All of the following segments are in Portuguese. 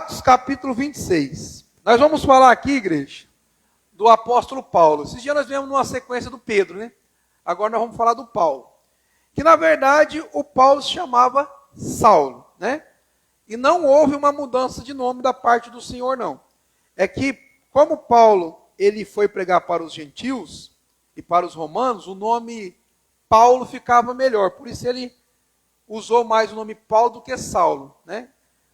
Atos capítulo 26. Nós vamos falar aqui, igreja, do apóstolo Paulo. Esses dias nós viemos numa sequência do Pedro, né? Agora nós vamos falar do Paulo. Que na verdade o Paulo se chamava Saulo, né? E não houve uma mudança de nome da parte do Senhor, não. É que, como Paulo ele foi pregar para os gentios e para os romanos, o nome Paulo ficava melhor. Por isso ele usou mais o nome Paulo do que Saulo, né?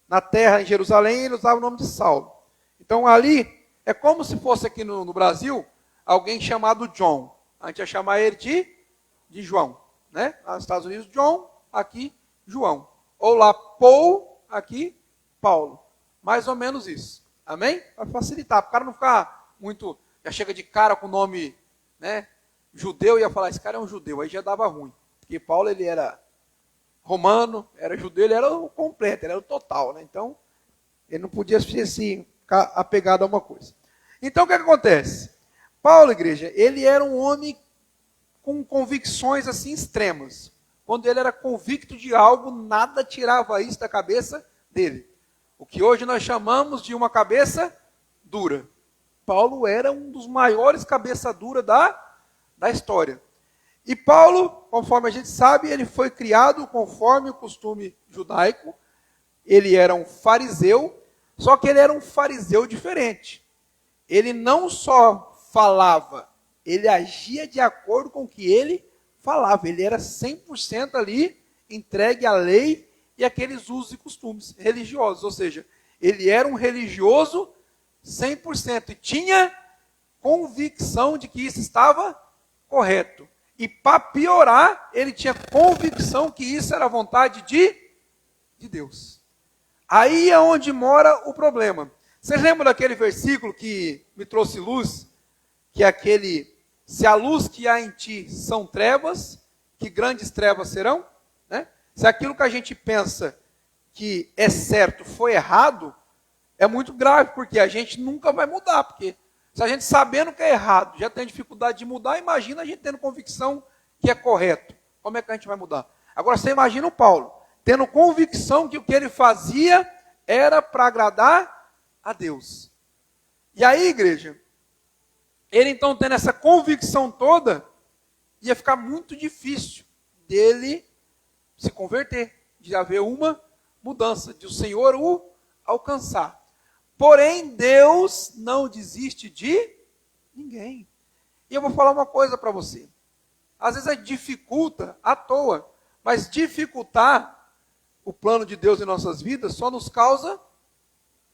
Na terra, em Jerusalém, ele usava o nome de Saulo. Então ali, é como se fosse aqui no Brasil, alguém chamado John. A gente ia chamar ele de João, né? Nos Estados Unidos, John, aqui, João. Ou lá, Paul, aqui, Paulo. Mais ou menos isso. Amém? Para facilitar, para o cara não ficar muito, já chega de cara com o nome, né, judeu, e ia falar, esse cara é um judeu, aí já dava ruim. Porque Paulo, ele era romano, era judeu, ele era o completo, ele era o total, né? Então, ele não podia assim, ficar apegado a uma coisa. Então, o que acontece? Paulo, igreja, ele era um homem com convicções assim extremas. Quando ele era convicto de algo, nada tirava isso da cabeça dele. O que hoje nós chamamos de uma cabeça dura. Paulo era um dos maiores cabeça dura da história. E Paulo, conforme a gente sabe, ele foi criado conforme o costume judaico. Ele era um fariseu, só que ele era um fariseu diferente. Ele não só falava, ele agia de acordo com o que ele falava. Ele era 100% ali entregue à lei e aqueles usos e costumes religiosos. Ou seja, ele era um religioso 100% e tinha convicção de que isso estava correto. E para piorar, ele tinha convicção que isso era a vontade de Deus. Aí é onde mora o problema. Vocês lembram daquele versículo que me trouxe luz? Que é aquele, se a luz que há em ti são trevas, que grandes trevas serão? Né? Se aquilo que a gente pensa que é certo foi errado, é muito grave, porque a gente nunca vai mudar, porque se a gente sabendo que é errado, já tem dificuldade de mudar, imagina a gente tendo convicção que é correto. Como é que a gente vai mudar? Agora você imagina o Paulo, tendo convicção que o que ele fazia era para agradar a Deus. E aí, igreja, ele então tendo essa convicção toda, ia ficar muito difícil dele se converter, de haver uma mudança, de o Senhor o alcançar. Porém, Deus não desiste de ninguém. E eu vou falar uma coisa para você. Às vezes a gente dificulta à toa, mas dificultar o plano de Deus em nossas vidas só nos causa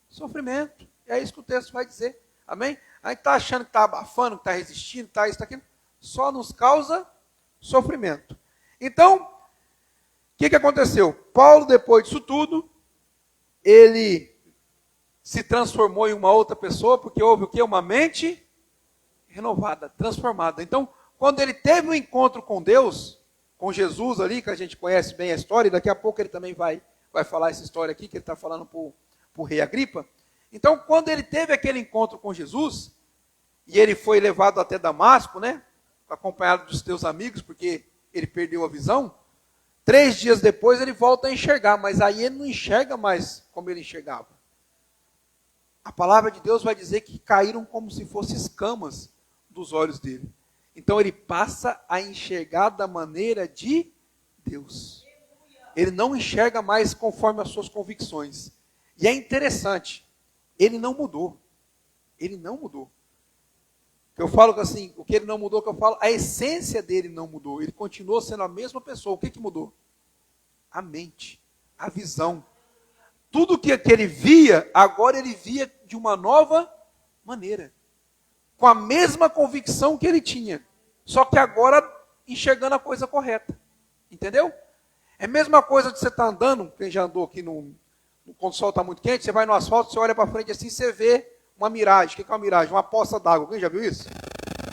sofrimento. É isso que o texto vai dizer. Amém? A gente está achando que está abafando, que está resistindo, está isso, está aquilo. Só nos causa sofrimento. Então, o que aconteceu? Paulo, depois disso tudo, ele se transformou em uma outra pessoa, porque houve o quê? Uma mente renovada, transformada. Então, quando ele teve um encontro com Deus, com Jesus ali, que a gente conhece bem a história, e daqui a pouco ele também vai falar essa história aqui, que ele está falando para o rei Agripa. Então, quando ele teve aquele encontro com Jesus, e ele foi levado até Damasco, né, acompanhado dos seus amigos, porque ele perdeu a visão, 3 dias depois ele volta a enxergar, mas aí ele não enxerga mais como ele enxergava. A palavra de Deus vai dizer que caíram como se fossem escamas dos olhos dele. Então ele passa a enxergar da maneira de Deus. Ele não enxerga mais conforme as suas convicções. E é interessante, ele não mudou. Ele não mudou. Eu falo assim, o que ele não mudou, que eu falo, a essência dele não mudou. Ele continuou sendo a mesma pessoa. O que mudou? A mente, a visão. Tudo que ele via, agora ele via de uma nova maneira. Com a mesma convicção que ele tinha. Só que agora enxergando a coisa correta. Entendeu? É a mesma coisa de você estar andando, quem já andou aqui quando o sol está muito quente, você vai no asfalto, você olha para frente assim, você vê uma miragem. O que é uma miragem? Uma poça d'água. Alguém já viu isso?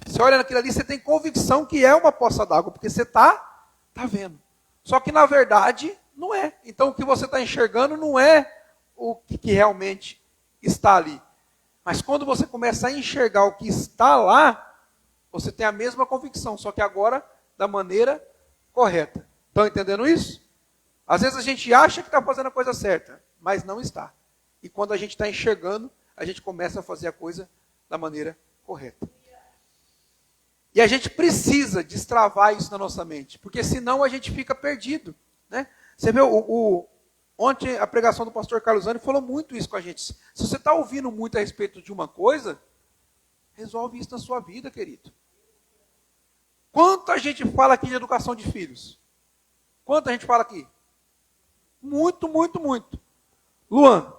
Você olha naquilo ali, você tem convicção que é uma poça d'água, porque você está vendo. Só que na verdade não é. Então o que você está enxergando não é o que realmente está ali. Mas quando você começa a enxergar o que está lá, você tem a mesma convicção, só que agora da maneira correta. Estão entendendo isso? Às vezes a gente acha que está fazendo a coisa certa, mas não está. E quando a gente está enxergando, a gente começa a fazer a coisa da maneira correta. E a gente precisa destravar isso na nossa mente, porque senão a gente fica perdido, né? Você vê, ontem a pregação do pastor Carlos Zani falou muito isso com a gente. Se você está ouvindo muito a respeito de uma coisa, resolve isso na sua vida, querido. Quanta gente fala aqui de educação de filhos? Quanta gente fala aqui? Muito, muito, muito. Luan,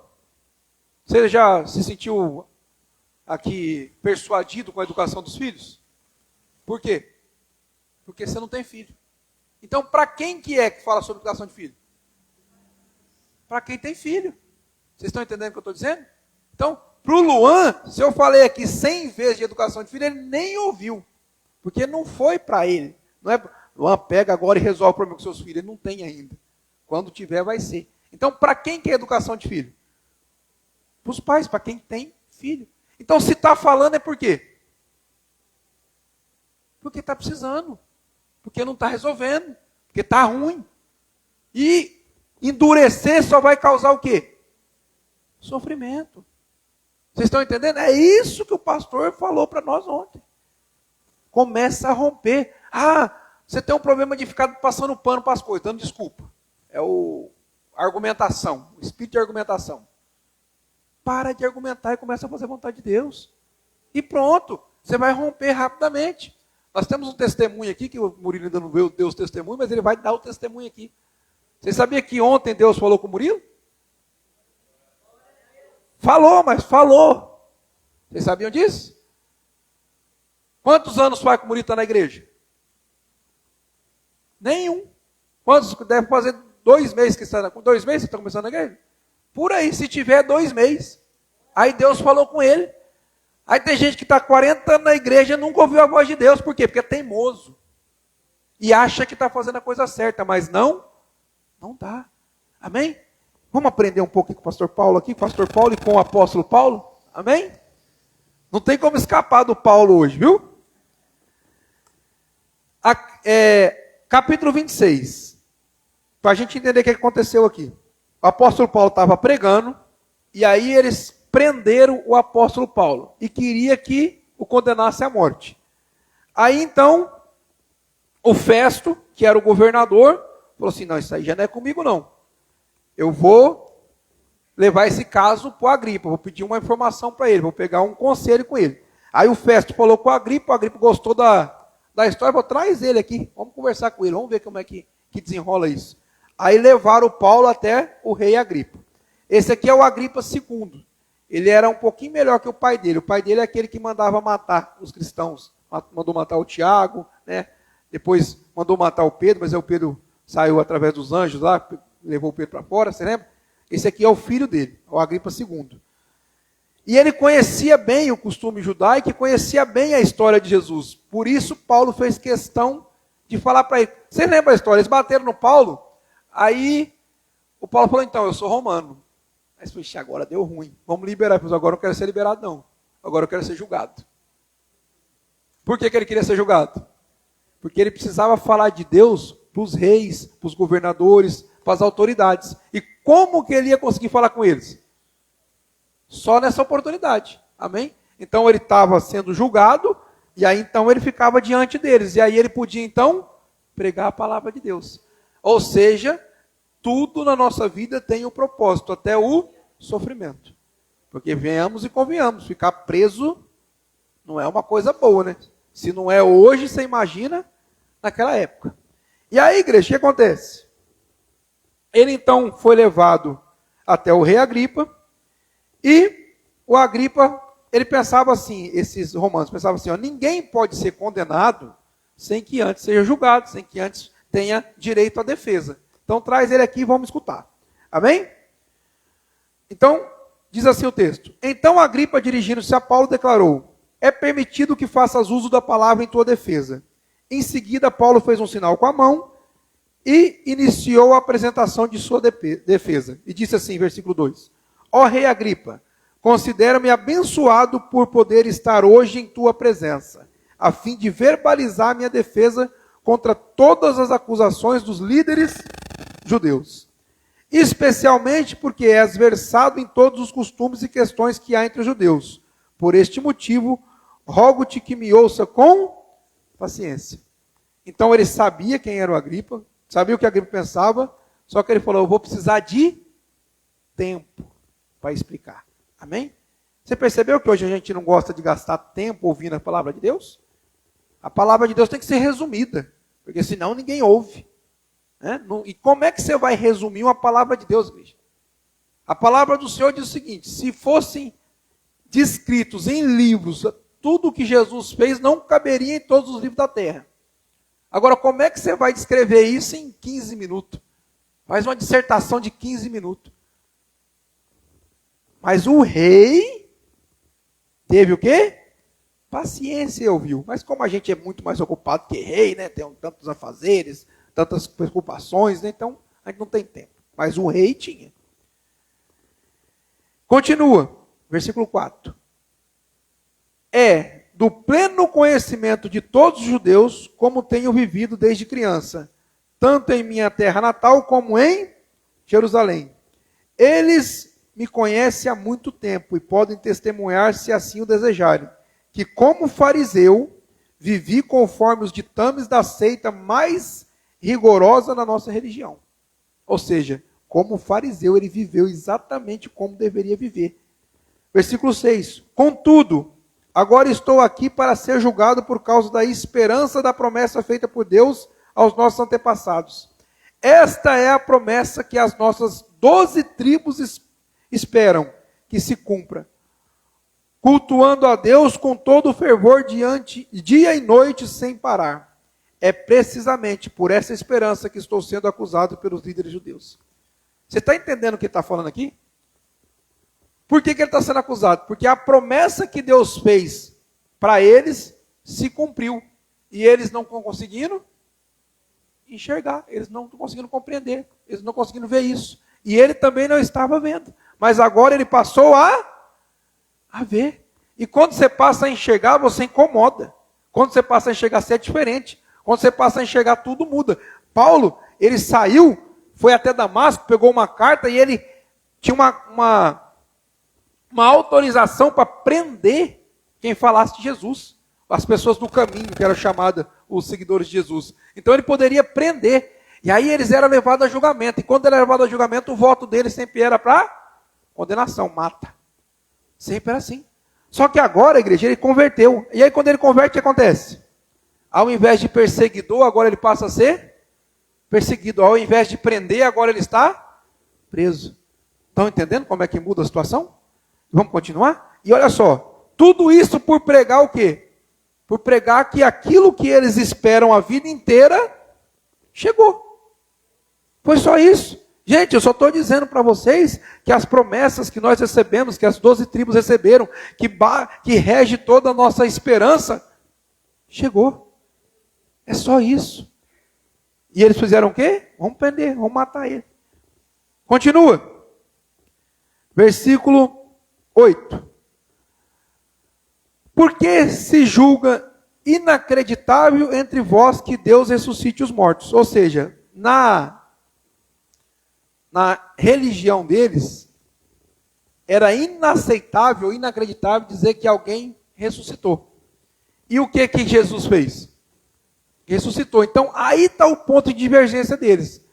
você já se sentiu aqui persuadido com a educação dos filhos? Por quê? Porque você não tem filho. Então, para quem que é que fala sobre educação de filho? Para quem tem filho. Vocês estão entendendo o que eu estou dizendo? Então, para o Luan, se eu falei aqui 100 vezes de educação de filho, ele nem ouviu. Porque não foi para ele. Não é, Luan, pega agora e resolve o problema com seus filhos. Ele não tem ainda. Quando tiver, vai ser. Então, para quem que é educação de filho? Para os pais, para quem tem filho. Então, se está falando é por quê? Porque está precisando. Porque não está resolvendo. Porque está ruim. E endurecer só vai causar o quê? Sofrimento. Vocês estão entendendo? É isso que o pastor falou para nós ontem. Começa a romper. Ah, você tem um problema de ficar passando pano para as coisas, dando desculpa. É a argumentação, o espírito de argumentação. Para de argumentar e começa a fazer a vontade de Deus. E pronto, você vai romper rapidamente. Nós temos um testemunho aqui, que o Murilo ainda não deu os testemunhos, mas ele vai dar o testemunho aqui. Você sabia que ontem Deus falou com o Murilo? Falou, mas falou. Vocês sabiam disso? Quantos anos faz que o Murilo está na igreja? Nenhum. Quantos? Deve fazer 2 meses que está. Com 2 meses você está começando a igreja? Por aí, se tiver 2 meses. Aí Deus falou com ele. Aí tem gente que está 40 anos na igreja e nunca ouviu a voz de Deus. Por quê? Porque é teimoso. E acha que está fazendo a coisa certa, mas não dá. Amém? Vamos aprender um pouco com o pastor Paulo aqui, com o pastor Paulo e com o apóstolo Paulo? Amém? Não tem como escapar do Paulo hoje, viu? Capítulo 26. Para a gente entender o que aconteceu aqui. O apóstolo Paulo estava pregando, e aí eles prenderam o apóstolo Paulo, e queria que o condenasse à morte. Aí então, o Festo, que era o governador, falou assim, não, isso aí já não é comigo não. Eu vou levar esse caso para o Agripa, vou pedir uma informação para ele, vou pegar um conselho com ele. Aí o Festo falou com o Agripa gostou da história, falou, traz ele aqui, vamos conversar com ele, vamos ver como é que desenrola isso. Aí levaram o Paulo até o rei Agripa. Esse aqui é o Agripa II. Ele era um pouquinho melhor que o pai dele. O pai dele é aquele que mandava matar os cristãos. Mandou matar o Tiago, né? Depois mandou matar o Pedro, mas aí o Pedro saiu através dos anjos lá, levou o Pedro para fora, você lembra? Esse aqui é o filho dele, o Agripa II. E ele conhecia bem o costume judaico e conhecia bem a história de Jesus. Por isso, Paulo fez questão de falar para ele. Vocês lembram a história? Eles bateram no Paulo, aí o Paulo falou, então, eu sou romano. Aí ele falou, agora deu ruim, vamos liberar. Ele falou, agora eu não quero ser liberado não, agora eu quero ser julgado. Por que ele queria ser julgado? Porque ele precisava falar de Deus para os reis, para os governadores, para as autoridades. E como que ele ia conseguir falar com eles? Só nessa oportunidade. Amém? Então ele estava sendo julgado, e aí então ele ficava diante deles. E aí ele podia então pregar a palavra de Deus. Ou seja, tudo na nossa vida tem um propósito, até o sofrimento. Porque venhamos e convenhamos, ficar preso não é uma coisa boa, né? Se não é hoje, você imagina naquela época. E aí, igreja, o que acontece? Ele então foi levado até o rei Agripa, e o Agripa, ele pensava assim, esses romanos pensavam assim, ó, ninguém pode ser condenado sem que antes seja julgado, sem que antes tenha direito à defesa. Então traz ele aqui e vamos escutar. Amém? Então, diz assim o texto. Então Agripa, dirigindo-se a Paulo, declarou, é permitido que faças uso da palavra em tua defesa. Em seguida, Paulo fez um sinal com a mão e iniciou a apresentação de sua defesa. E disse assim, versículo 2. Ó rei Agripa, considero-me abençoado por poder estar hoje em tua presença, a fim de verbalizar minha defesa contra todas as acusações dos líderes judeus. especialmente porque és versado em todos os costumes e questões que há entre os judeus. Por este motivo, rogo-te que me ouça com paciência. Então ele sabia quem era o Agripa, sabia o que Agripa pensava, só que ele falou, eu vou precisar de tempo para explicar. Amém? Você percebeu que hoje a gente não gosta de gastar tempo ouvindo a palavra de Deus? A palavra de Deus tem que ser resumida, porque senão ninguém ouve. Né? E como é que você vai resumir uma palavra de Deus, igreja? A palavra do Senhor diz o seguinte, se fossem descritos em livros, tudo o que Jesus fez não caberia em todos os livros da terra. Agora, como é que você vai descrever isso em 15 minutos? Faz uma dissertação de 15 minutos. Mas o rei teve o quê? Paciência e ouviu. Mas como a gente é muito mais ocupado que rei, né? Tem tantos afazeres, tantas preocupações, né? Então a gente não tem tempo. Mas o rei tinha. Continua, versículo 4. É do pleno conhecimento de todos os judeus, como tenho vivido desde criança, tanto em minha terra natal como em Jerusalém. Eles me conhecem há muito tempo e podem testemunhar, se assim o desejarem, que como fariseu, vivi conforme os ditames da seita mais rigorosa na nossa religião. Ou seja, como fariseu, ele viveu exatamente como deveria viver. Versículo 6. Contudo, agora estou aqui para ser julgado por causa da esperança da promessa feita por Deus aos nossos antepassados. Esta é a promessa que as nossas 12 tribos esperam que se cumpra, cultuando a Deus com todo o fervor dia e noite sem parar. É precisamente por essa esperança que estou sendo acusado pelos líderes judeus. Você está entendendo o que ele está falando aqui? Por que ele está sendo acusado? Porque a promessa que Deus fez para eles se cumpriu. E eles não estão conseguindo enxergar, eles não estão conseguindo compreender, eles não estão conseguindo ver isso. E ele também não estava vendo. Mas agora ele passou a ver. E quando você passa a enxergar, você incomoda. Quando você passa a enxergar, você é diferente. Quando você passa a enxergar, tudo muda. Paulo, ele saiu, foi até Damasco, pegou uma carta e ele tinha uma autorização para prender quem falasse de Jesus. As pessoas do caminho, que eram chamadas os seguidores de Jesus. Então ele poderia prender. E aí eles eram levados a julgamento. E quando era levado a julgamento, o voto deles sempre era para condenação, mata. Sempre era assim. Só que agora a igreja, ele converteu. E aí quando ele converte, o que acontece? Ao invés de perseguidor, agora ele passa a ser perseguido. Ao invés de prender, agora ele está preso. Estão entendendo como é que muda a situação? Vamos continuar? E olha só, tudo isso por pregar o quê? Por pregar que aquilo que eles esperam a vida inteira, chegou. Foi só isso. Gente, eu só estou dizendo para vocês que as promessas que nós recebemos, que as 12 tribos receberam, que rege toda a nossa esperança, chegou. É só isso. E eles fizeram o quê? Vamos prender, vamos matar ele. Continua. Versículo 8. Por que se julga inacreditável entre vós que Deus ressuscite os mortos? Ou seja, na religião deles, era inaceitável, inacreditável dizer que alguém ressuscitou. E o que Jesus fez? Ressuscitou. Então, aí está o ponto de divergência deles.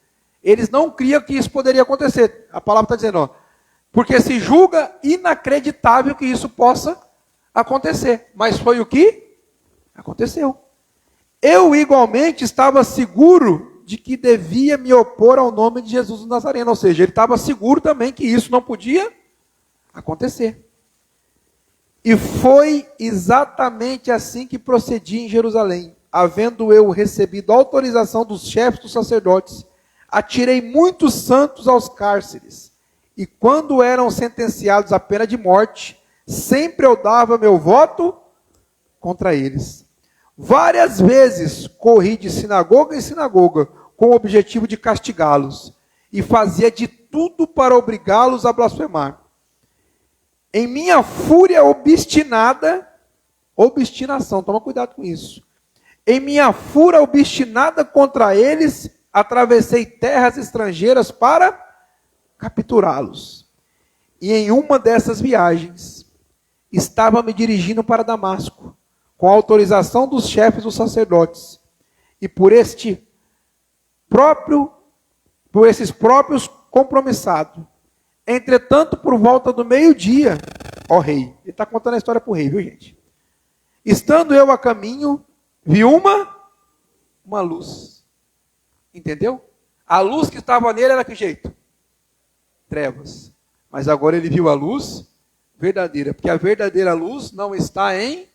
Eles não criam que isso poderia acontecer. A palavra está dizendo, porque se julga inacreditável que isso possa acontecer. Mas foi o que aconteceu. Eu igualmente estava seguro de que devia me opor ao nome de Jesus do Nazareno. Ou seja, ele estava seguro também que isso não podia acontecer. E foi exatamente assim que procedi em Jerusalém. Havendo eu recebido autorização dos chefes dos sacerdotes, atirei muitos santos aos cárceres. E quando eram sentenciados à pena de morte, sempre eu dava meu voto contra eles. Várias vezes corri de sinagoga em sinagoga com o objetivo de castigá-los e fazia de tudo para obrigá-los a blasfemar. Em minha fúria obstinada, obstinação, toma cuidado com isso. Em minha fúria obstinada contra eles, atravessei terras estrangeiras para capturá-los. E em uma dessas viagens, estava me dirigindo para Damasco, com a autorização dos chefes dos sacerdotes, e por esses próprios compromissados. Entretanto, por volta do meio-dia, ó rei, ele está contando a história para o rei, viu gente? Estando eu a caminho, vi uma luz. Entendeu? A luz que estava nele era que jeito? Trevas. Mas agora ele viu a luz verdadeira, porque a verdadeira luz não está em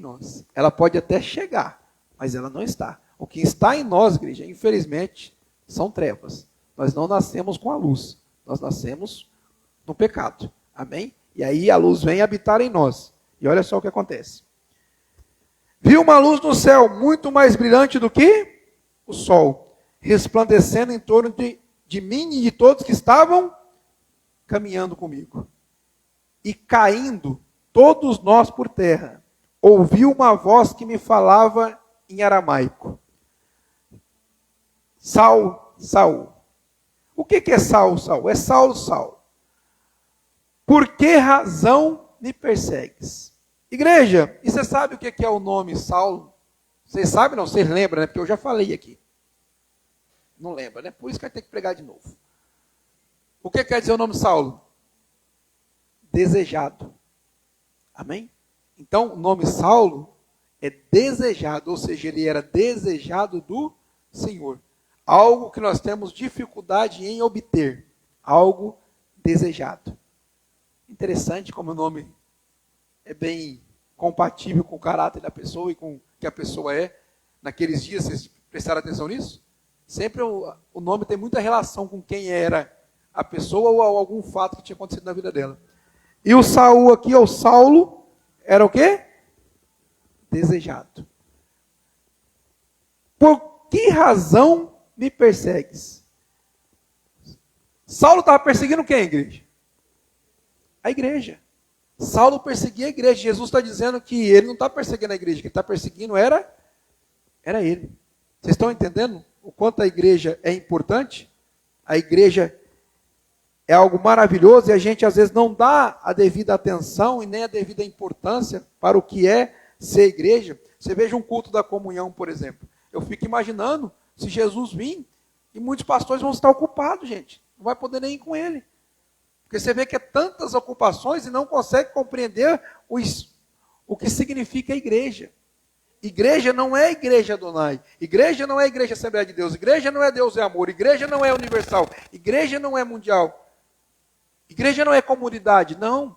nós. Ela pode até chegar, mas ela não está. O que está em nós, igreja, infelizmente, são trevas. Nós não nascemos com a luz. Nós nascemos no pecado. Amém? E aí a luz vem habitar em nós. E olha só o que acontece. Vi uma luz no céu, muito mais brilhante do que o sol, resplandecendo em torno de mim e de todos que estavam caminhando comigo. E caindo, todos nós por terra, ouvi uma voz que me falava em aramaico. Saul, Saul. O que é Saul, Saul? É Saulo, Saulo. Por que razão me persegues? Igreja, e você sabe o que é o nome Saulo? Vocês sabem não? Vocês lembram, né? Porque eu já falei aqui. Não lembra, né? Por isso que vai ter que pregar de novo. O que quer dizer o nome Saulo? Desejado. Amém? Então, o nome Saulo é desejado, ou seja, ele era desejado do Senhor. Algo que nós temos dificuldade em obter. Algo desejado. Interessante como o nome é bem compatível com o caráter da pessoa e com o que a pessoa é. Naqueles dias, vocês prestaram atenção nisso? Sempre o nome tem muita relação com quem era a pessoa ou algum fato que tinha acontecido na vida dela. E o Saul aqui, o Saulo, era o quê? Desejado. Por que razão me persegues? Saulo estava perseguindo quem, igreja? A igreja. Saulo perseguia a igreja. Jesus está dizendo que ele não está perseguindo a igreja, que ele está perseguindo era ele. Vocês estão entendendo o quanto a igreja é importante? A igreja é algo maravilhoso e a gente às vezes não dá a devida atenção e nem a devida importância para o que é ser igreja. Você veja um culto da comunhão, por exemplo. Eu fico imaginando se Jesus vir e muitos pastores vão estar ocupados, gente. Não vai poder nem ir com ele. Porque você vê que é tantas ocupações e não consegue compreender o que significa a igreja. Igreja não é igreja Adonai. Igreja não é igreja Assembleia de Deus. Igreja não é Deus é amor. Igreja não é universal. Igreja não é mundial. Igreja não é comunidade. Não.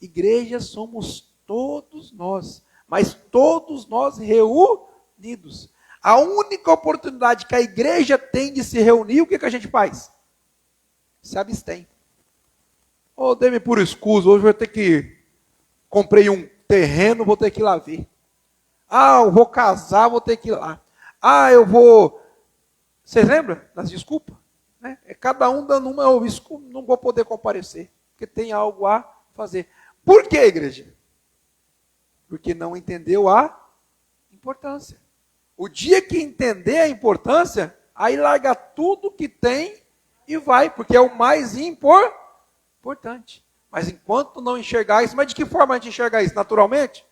Igreja somos todos nós. Mas todos nós reunidos. A única oportunidade que a igreja tem de se reunir, o que a gente faz? Se abstém. Oh, dê-me por escuso, hoje eu vou ter que... Comprei um terreno, vou ter que ir lá ver. Ah, eu vou casar, vou ter que ir lá. Ah, eu vou... Vocês lembram das desculpas? Né? É cada um dando uma, eu não vou poder comparecer, porque tem algo a fazer. Por que, igreja? Porque não entendeu a importância. O dia que entender a importância, aí larga tudo que tem e vai, porque é o mais importante. Mas enquanto não enxergar isso, mas de que forma a gente enxerga isso? Naturalmente?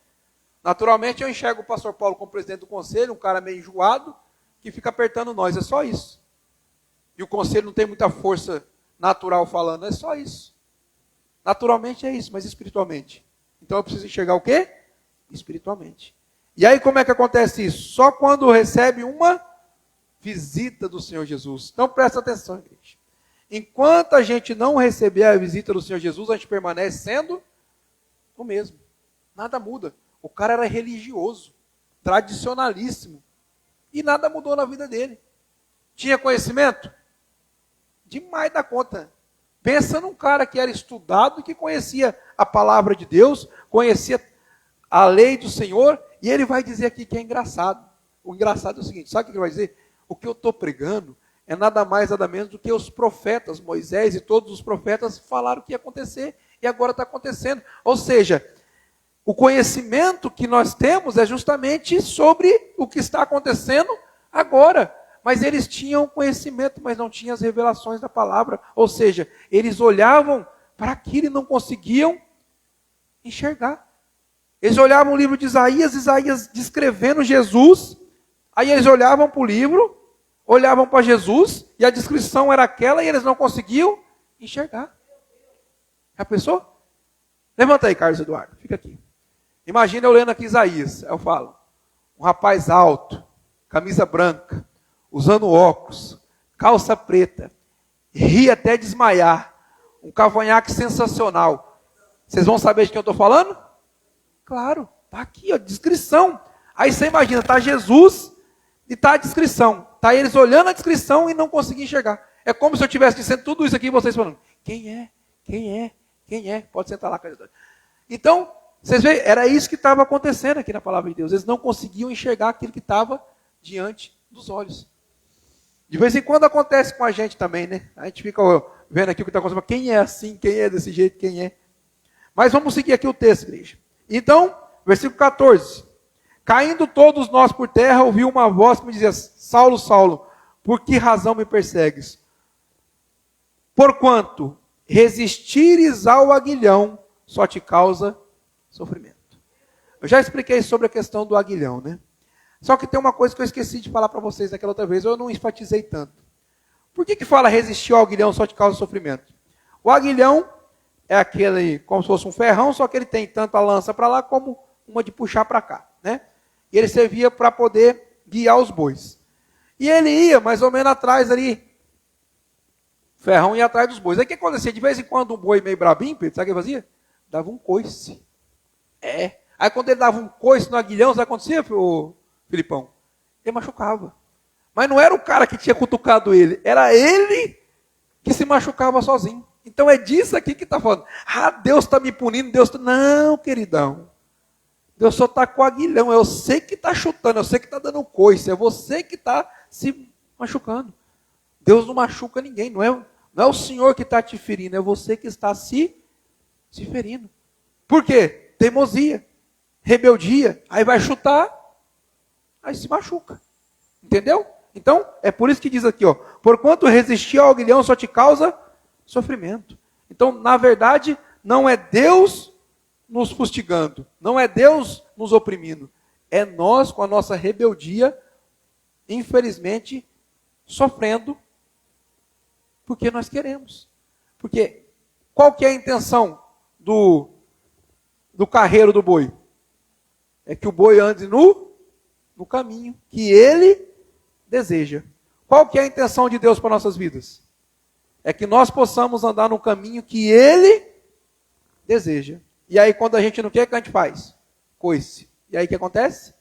Naturalmente eu enxergo o pastor Paulo como presidente do conselho, um cara meio enjoado, que fica apertando nós, é só isso. E o conselho não tem muita força natural falando, é só isso. Naturalmente é isso, mas espiritualmente. Então eu preciso enxergar o quê? Espiritualmente. E aí como é que acontece isso? Só quando recebe uma visita do Senhor Jesus. Então presta atenção, igreja. Enquanto a gente não receber a visita do Senhor Jesus, a gente permanece sendo o mesmo. Nada muda. O cara era religioso, tradicionalíssimo. E nada mudou na vida dele. Tinha conhecimento? Demais da conta. Pensa num cara que era estudado e que conhecia a palavra de Deus, conhecia a lei do Senhor, e ele vai dizer aqui que é engraçado. O engraçado é o seguinte, sabe o que ele vai dizer? O que eu estou pregando é nada mais, nada menos do que os profetas, Moisés e todos os profetas falaram que ia acontecer, e agora está acontecendo. Ou seja, o conhecimento que nós temos é justamente sobre o que está acontecendo agora. mas eles tinham conhecimento, mas não tinham as revelações da palavra. Ou seja, eles olhavam para aquilo e não conseguiam enxergar. Eles olhavam o livro de Isaías, Isaías descrevendo Jesus, aí eles olhavam para o livro, olhavam para Jesus, e a descrição era aquela, e eles não conseguiam enxergar. Já pensou? Levanta aí, Carlos Eduardo, fica aqui. Imagina eu lendo aqui Isaías, eu falo, um rapaz alto, camisa branca, usando óculos, calça preta, ri até desmaiar, um cavanhaque sensacional. Vocês vão saber de quem eu estou falando? Claro, está aqui, ó, descrição. Aí você imagina, está Jesus e está a descrição. Está eles olhando a descrição e não conseguiam enxergar. É como se eu estivesse dizendo tudo isso aqui e vocês falando, quem é? Quem é? Quem é? Pode sentar lá, Carlos. Então, vocês veem, era isso que estava acontecendo aqui na palavra de Deus. Eles não conseguiam enxergar aquilo que estava diante dos olhos. De vez em quando acontece com a gente também, né? A gente fica vendo aqui o que está acontecendo. Quem é assim? Quem é desse jeito? Quem é? Mas vamos seguir aqui o texto, igreja. Então, versículo 14. Caindo todos nós por terra, ouvi uma voz que me dizia, Saulo, Saulo, por que razão me persegues? Porquanto resistires ao aguilhão, só te causa sofrimento. Eu já expliquei sobre a questão do aguilhão, né? Só que tem uma coisa que eu esqueci de falar para vocês naquela outra vez, eu não enfatizei tanto. Por que fala resistir ao aguilhão só te causa sofrimento? O aguilhão é aquele, como se fosse um ferrão, só que ele tem tanto a lança para lá como uma de puxar para cá, né? E ele servia para poder guiar os bois. E ele ia mais ou menos atrás ali, o ferrão ia atrás dos bois. Aí o que acontecia? De vez em quando um boi meio brabinho, Pedro, sabe o que ele fazia? Dava um coice. Aí quando ele dava um coice no aguilhão, sabe o que acontecia, Filipão? Ele machucava. Mas não era o cara que tinha cutucado ele, era ele que se machucava sozinho. Então é disso aqui que está falando. Ah, Deus está me punindo, Deus está... Não, queridão. Deus só está com o aguilhão. É você que está chutando, é você que está dando coice, é você que está se machucando. Deus não machuca ninguém, não é o Senhor que está te ferindo, é você que está se ferindo. Por quê? Teimosia, rebeldia, aí vai chutar, aí se machuca. Entendeu? Então, é por isso que diz aqui, ó, porquanto resistir ao aguilhão só te causa sofrimento. Então, na verdade, não é Deus nos fustigando, não é Deus nos oprimindo, é nós com a nossa rebeldia, infelizmente, sofrendo, porque nós queremos. Porque qual que é a intenção do carreiro do boi? É que o boi ande no caminho que ele deseja. Qual que é a intenção de Deus para nossas vidas? É que nós possamos andar no caminho que ele deseja. E aí quando a gente não quer, o que a gente faz? Coice. E aí o que acontece?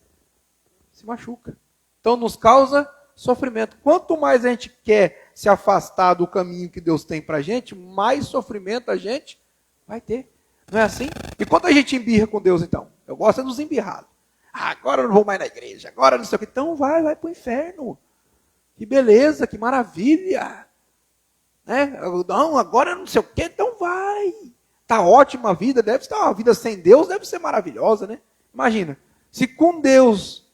Se machuca. Então nos causa sofrimento. Quanto mais a gente quer se afastar do caminho que Deus tem para a gente, mais sofrimento a gente vai ter. Não é assim? E quando a gente embirra com Deus, então? Eu gosto dos embirrados. Ah, agora eu não vou mais na igreja, agora não sei o que. Então vai para o inferno. Que beleza, que maravilha. Né? Não, agora não sei o que, então vai. Está ótima a vida, deve estar uma vida sem Deus, deve ser maravilhosa, né? Imagina, se com Deus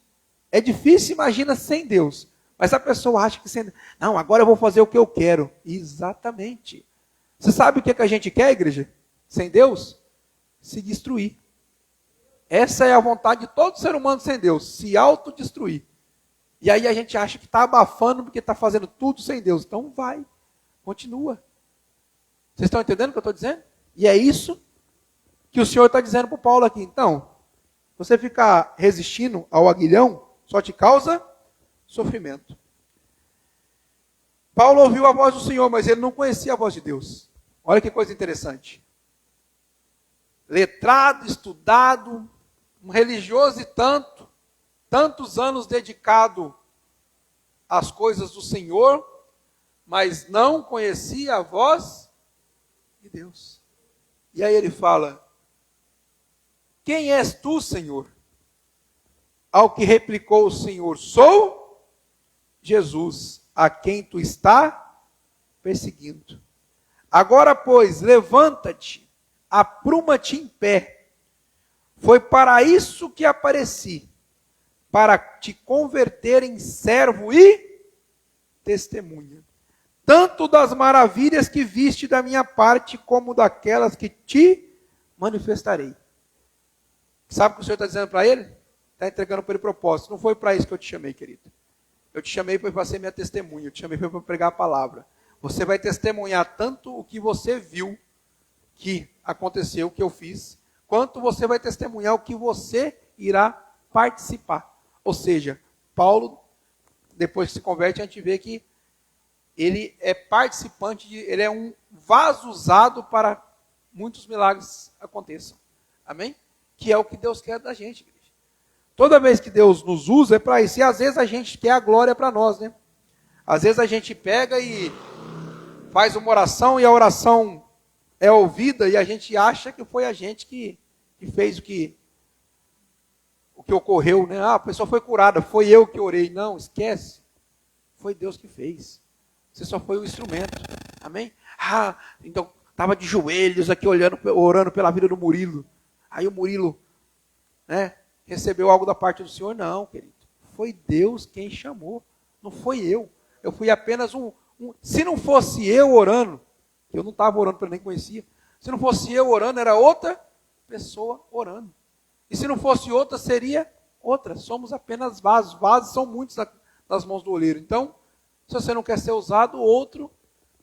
é difícil, imagina sem Deus. Mas a pessoa acha que sem... Não, agora eu vou fazer o que eu quero. Exatamente. Você sabe o que a gente quer, igreja? Sem Deus? Se destruir. Essa é a vontade de todo ser humano sem Deus, se autodestruir. E aí a gente acha que está abafando porque está fazendo tudo sem Deus. Então vai, continua. Vocês estão entendendo o que eu estou dizendo? E é isso que o Senhor está dizendo para o Paulo aqui. Então, você ficar resistindo ao aguilhão só te causa sofrimento. Paulo ouviu a voz do Senhor, mas ele não conhecia a voz de Deus. Olha que coisa interessante. Letrado, estudado, um religioso e tantos anos dedicado às coisas do Senhor, mas não conhecia a voz de Deus. E aí ele fala, quem és tu, Senhor? Ao que replicou o Senhor, sou Jesus, a quem tu está perseguindo. Agora, pois, levanta-te, apruma-te em pé. Foi para isso que apareci, para te converter em servo e testemunha, tanto das maravilhas que viste da minha parte, como daquelas que te manifestarei. Sabe o que o Senhor está dizendo para ele? Está entregando para ele propósito. Não foi para isso que eu te chamei, querido. Eu te chamei para ser minha testemunha. Eu te chamei para pregar a palavra. Você vai testemunhar tanto o que você viu que aconteceu, que eu fiz, quanto você vai testemunhar o que você irá participar. Ou seja, Paulo, depois que se converte, a gente vê que ele é participante, ele é um vaso usado para muitos milagres aconteçam. Amém? Que é o que Deus quer da gente, igreja. Toda vez que Deus nos usa é para isso. E às vezes a gente quer a glória para nós, né? Às vezes a gente pega e faz uma oração e a oração é ouvida e a gente acha que foi a gente que fez o que ocorreu, né? Ah, a pessoa foi curada, foi eu que orei. Não, esquece. Foi Deus que fez. Você só foi o instrumento. Amém? Ah, então estava de joelhos aqui orando pela vida do Murilo. Aí o Murilo, né, recebeu algo da parte do Senhor? Não, querido. Foi Deus quem chamou. Não foi eu. Eu fui apenas se não fosse eu orando, eu não estava orando porque eu nem conhecia. Se não fosse eu orando, era outra pessoa orando. E se não fosse outra, seria outra. Somos apenas vasos. Vasos são muitos nas mãos do oleiro. Então, se você não quer ser usado, outro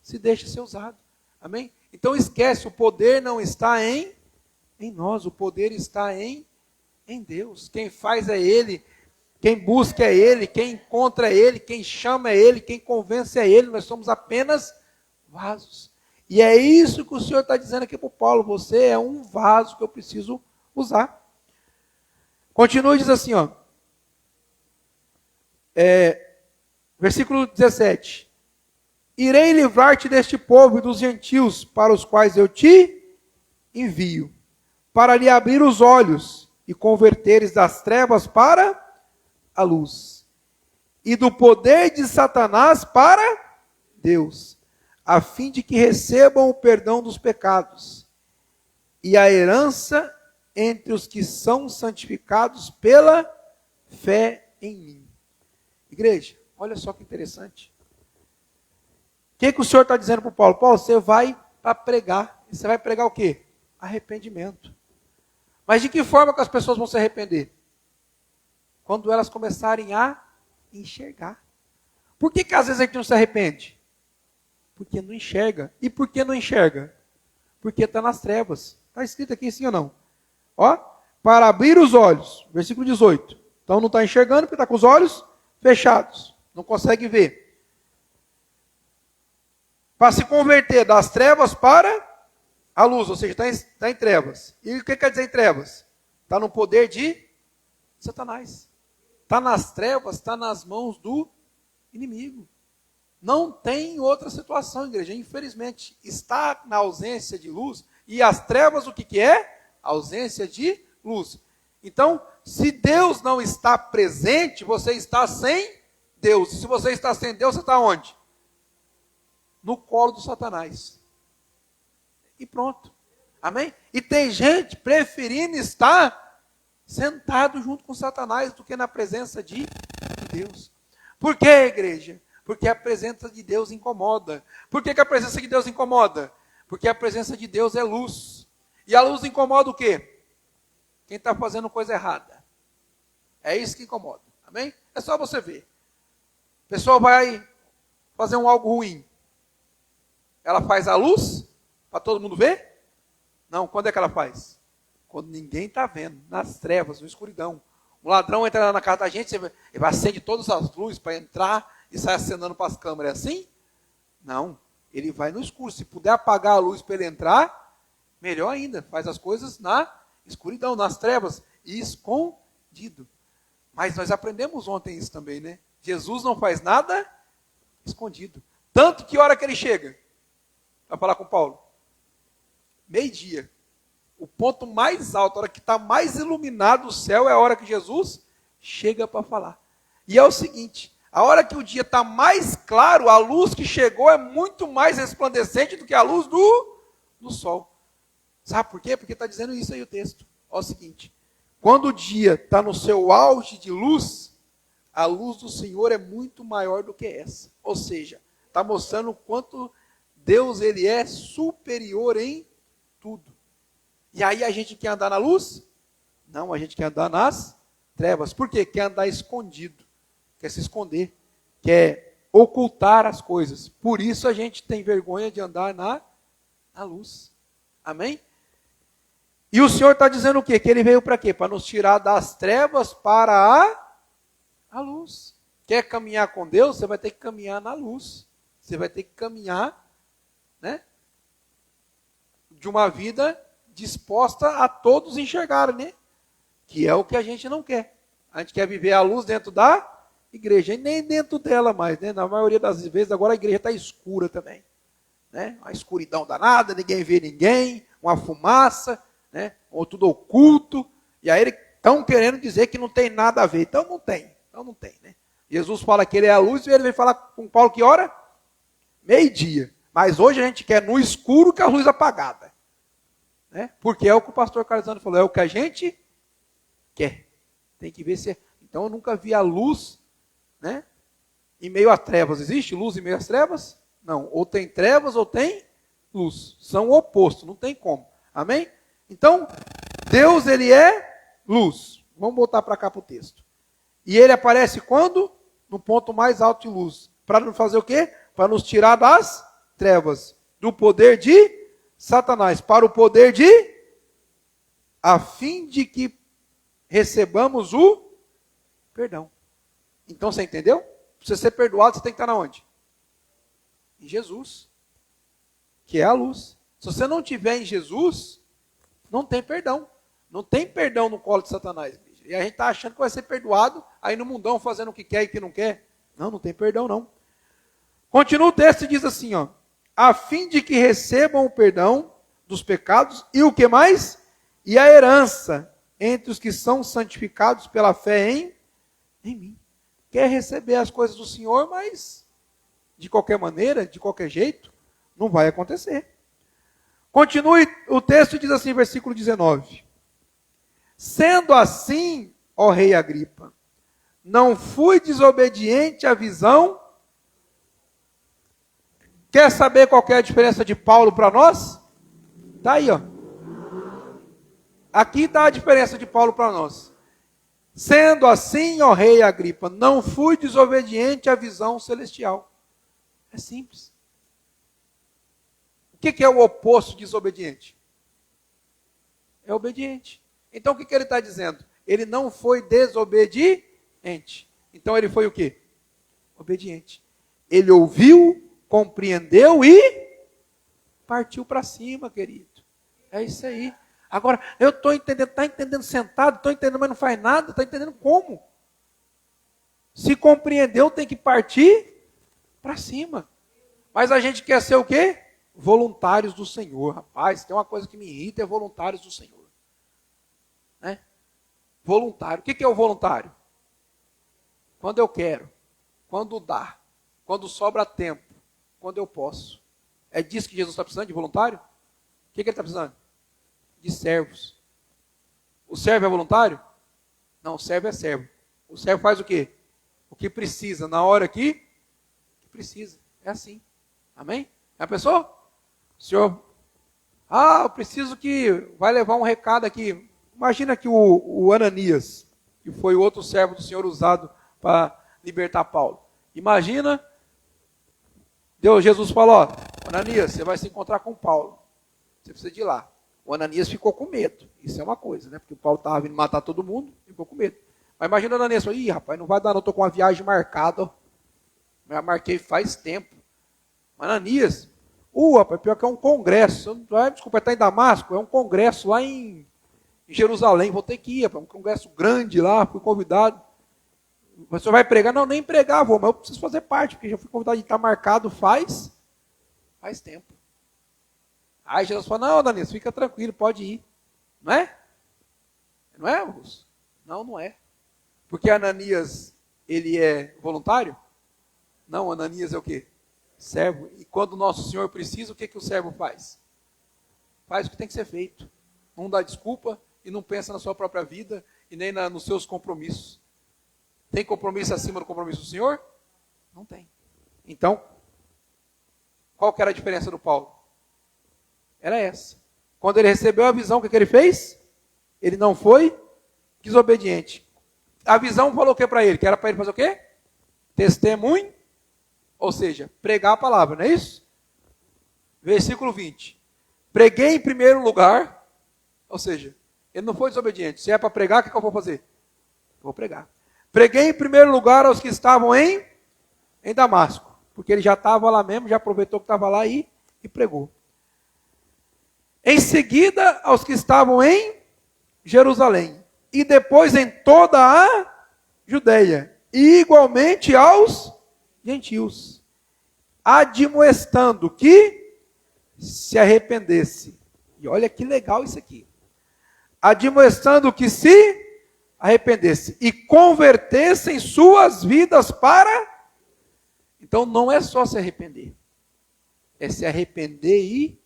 se deixa ser usado. Amém? Então esquece, o poder não está em nós, o poder está em Deus. Quem faz é Ele, quem busca é Ele, quem encontra é Ele, quem chama é Ele, quem convence é Ele. Nós somos apenas vasos. E é isso que o Senhor está dizendo aqui para o Paulo. Você é um vaso que eu preciso usar. Continua e diz assim, ó. Versículo 17. Irei livrar-te deste povo e dos gentios para os quais eu te envio, para lhe abrir os olhos e converteres das trevas para a luz, e do poder de Satanás para Deus, a fim de que recebam o perdão dos pecados e a herança entre os que são santificados pela fé em mim. Igreja, olha só que interessante. O que o Senhor está dizendo para o Paulo? Paulo, você vai para pregar. E você vai pregar o quê? Arrependimento. Mas de que forma que as pessoas vão se arrepender? Quando elas começarem a enxergar. Por que às vezes a gente não se arrepende? Porque não enxerga. E por que não enxerga? Porque está nas trevas. Está escrito aqui sim ou não? Ó, para abrir os olhos. Versículo 18. Então não está enxergando porque está com os olhos fechados. Não consegue ver. Para se converter das trevas para a luz, ou seja, está em trevas. E o que quer dizer em trevas? Está no poder de Satanás. Está nas trevas, está nas mãos do inimigo. Não tem outra situação, igreja. Infelizmente, está na ausência de luz. E as trevas, o que é? Ausência de luz. Então, se Deus não está presente, você está sem Deus. E se você está sem Deus, você está onde? No colo do Satanás. E pronto. Amém? E tem gente preferindo estar sentado junto com Satanás do que na presença de Deus. Por quê, igreja? Porque a presença de Deus incomoda. Por que a presença de Deus incomoda? Porque a presença de Deus é luz. E a luz incomoda o quê? Quem está fazendo coisa errada. É isso que incomoda. Amém? É só você ver. A pessoa vai fazer algo ruim. Ela faz a luz para todo mundo ver? Não, quando é que ela faz? Quando ninguém está vendo, nas trevas, na escuridão. O ladrão entra na casa da gente, ele acende todas as luzes para entrar e sai acenando para as câmeras. É assim? Não, ele vai no escuro. Se puder apagar a luz para ele entrar, melhor ainda. Faz as coisas na escuridão, nas trevas, e escondido. Mas nós aprendemos ontem isso também, né? Jesus não faz nada escondido. Tanto que hora que ele chega para falar com Paulo? Meio-dia. O ponto mais alto, a hora que está mais iluminado o céu, é a hora que Jesus chega para falar. E é o seguinte, a hora que o dia está mais claro, a luz que chegou é muito mais resplandecente do que a luz do sol. Sabe por quê? Porque está dizendo isso aí o texto. Olha o seguinte, quando o dia está no seu auge de luz, A luz do Senhor é muito maior do que essa. Ou seja, está mostrando o quanto Deus ele é superior em tudo. E aí a gente quer andar na luz? Não, a gente quer andar nas trevas. Por quê? Quer andar escondido. Quer se esconder. Quer ocultar as coisas. Por isso a gente tem vergonha de andar na luz. Amém? E o Senhor está dizendo o quê? Que Ele veio para quê? Para nos tirar das trevas para a luz. Quer caminhar com Deus? Você vai ter que caminhar na luz. Você vai ter que caminhar, né, de uma vida disposta a todos enxergarem, né? Que é o que a gente não quer. A gente quer viver a luz dentro da igreja, e nem dentro dela mais, né? Na maioria das vezes, agora a igreja está escura também. Né? Uma escuridão danada, ninguém vê ninguém, uma fumaça, né? Ou tudo oculto. E aí eles estão querendo dizer que não tem nada a ver. Então não tem, né? Jesus fala que ele é a luz, e ele vem falar com Paulo que hora? Meio-dia. Mas hoje a gente quer no escuro com a luz apagada. Né? Porque é o que o pastor Carlos falou, é o que a gente quer. Tem que ver se é. Então eu nunca vi a luz, né, em meio a trevas. Existe luz em meio às trevas? Não. Ou tem trevas ou tem luz. São o oposto, não tem como. Amém? Então, Deus ele é luz. Vamos voltar para cá para o texto. E ele aparece quando? No ponto mais alto de luz. Para nos fazer o quê? Para nos tirar das trevas. Do poder de Satanás. Para o poder de... a fim de que recebamos o perdão. Então você entendeu? Para você ser perdoado, você tem que estar na onde? Em Jesus. Que é a luz. Se você não tiver em Jesus, não tem perdão. Não tem perdão no colo de Satanás. E a gente está achando que vai ser perdoado, aí no mundão fazendo o que quer e o que não quer. Não, não tem perdão não. Continua o texto e diz assim, ó. A fim de que recebam o perdão dos pecados e o que mais? E a herança entre os que são santificados pela fé em mim. Quer receber as coisas do Senhor, mas de qualquer maneira, de qualquer jeito, não vai acontecer. Continue o texto e diz assim, versículo 19. Sendo assim, ó rei Agripa, não fui desobediente à visão. Quer saber qual que é a diferença de Paulo para nós? Está aí, ó. Aqui está a diferença de Paulo para nós. Sendo assim, ó rei Agripa, não fui desobediente à visão celestial. É simples. O que é o oposto de desobediente? É obediente. Então o que ele está dizendo? Ele não foi desobediente. Então ele foi o quê? Obediente. Ele ouviu, compreendeu e partiu para cima, querido. É isso aí. Agora, eu estou entendendo, está entendendo sentado, estou entendendo, mas não faz nada, está entendendo como? Se compreendeu, tem que partir para cima. Mas a gente quer ser o quê? Voluntários do Senhor. Rapaz, tem uma coisa que me irrita, é voluntários do Senhor. Né? Voluntário. O que é o voluntário? Quando eu quero, quando dá, quando sobra tempo, quando eu posso. É disso que Jesus está precisando, de voluntário? O que ele está precisando? De servos. O servo é voluntário? Não, o servo é servo. O servo faz o quê? O que precisa, na hora que precisa. É assim. Amém? Já pensou? Senhor, eu preciso que... vai levar um recado aqui. Imagina que o Ananias, que foi o outro servo do Senhor usado para libertar Paulo. Imagina, Jesus falou, ó, Ananias, você vai se encontrar com Paulo. Você precisa de ir lá. O Ananias ficou com medo. Isso é uma coisa, né? Porque o Paulo estava vindo matar todo mundo, ficou com medo. Mas imagina o Ananias, falou, rapaz, não vai dar não, estou com uma viagem marcada, ó. Já marquei faz tempo. Ananias, rapaz, pior que é um congresso. Desculpa, está em Damasco, é um congresso lá em Jerusalém, vou ter que ir, é um congresso grande lá, fui convidado. O senhor vai pregar? Não, nem pregar, mas eu preciso fazer parte, porque já fui convidado de estar marcado faz tempo. Aí Jesus falou, não, Ananias, fica tranquilo, pode ir. Não é? Não é, Augusto? Não, não é. Porque Ananias, ele é voluntário? Não, Ananias é o quê? Servo. E quando o nosso Senhor precisa, o que o servo faz? Faz o que tem que ser feito. Não dá desculpa e não pensa na sua própria vida e nem nos seus compromissos. Tem compromisso acima do compromisso do Senhor? Não tem. Então, qual que era a diferença do Paulo? Era essa. Quando ele recebeu a visão, o que ele fez? Ele não foi desobediente. A visão falou o que para ele? Que era para ele fazer o quê? Testemunho, ou seja, pregar a palavra, não é isso? Versículo 20. Preguei em primeiro lugar, ou seja, ele não foi desobediente. Se é para pregar, o que eu vou fazer? Eu vou pregar. Preguei em primeiro lugar aos que estavam em Damasco, porque ele já estava lá mesmo, já aproveitou que estava lá e pregou. Em seguida, aos que estavam em Jerusalém, e depois em toda a Judeia, e igualmente aos gentios, admoestando que se arrependesse. E olha que legal isso aqui. Admoestando que se arrependesse e convertessem suas vidas para... Então não é só se arrepender. É se arrepender e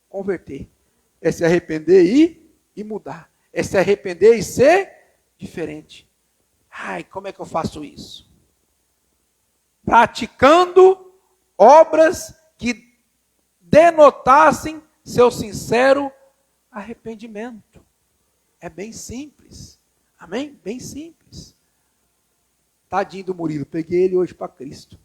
converter. É se arrepender e mudar. É se arrepender e ser diferente. Ai, como é que eu faço isso? Praticando obras que denotassem seu sincero arrependimento. É bem simples. Amém? Bem simples. Tadinho do Murilo, peguei ele hoje para Cristo.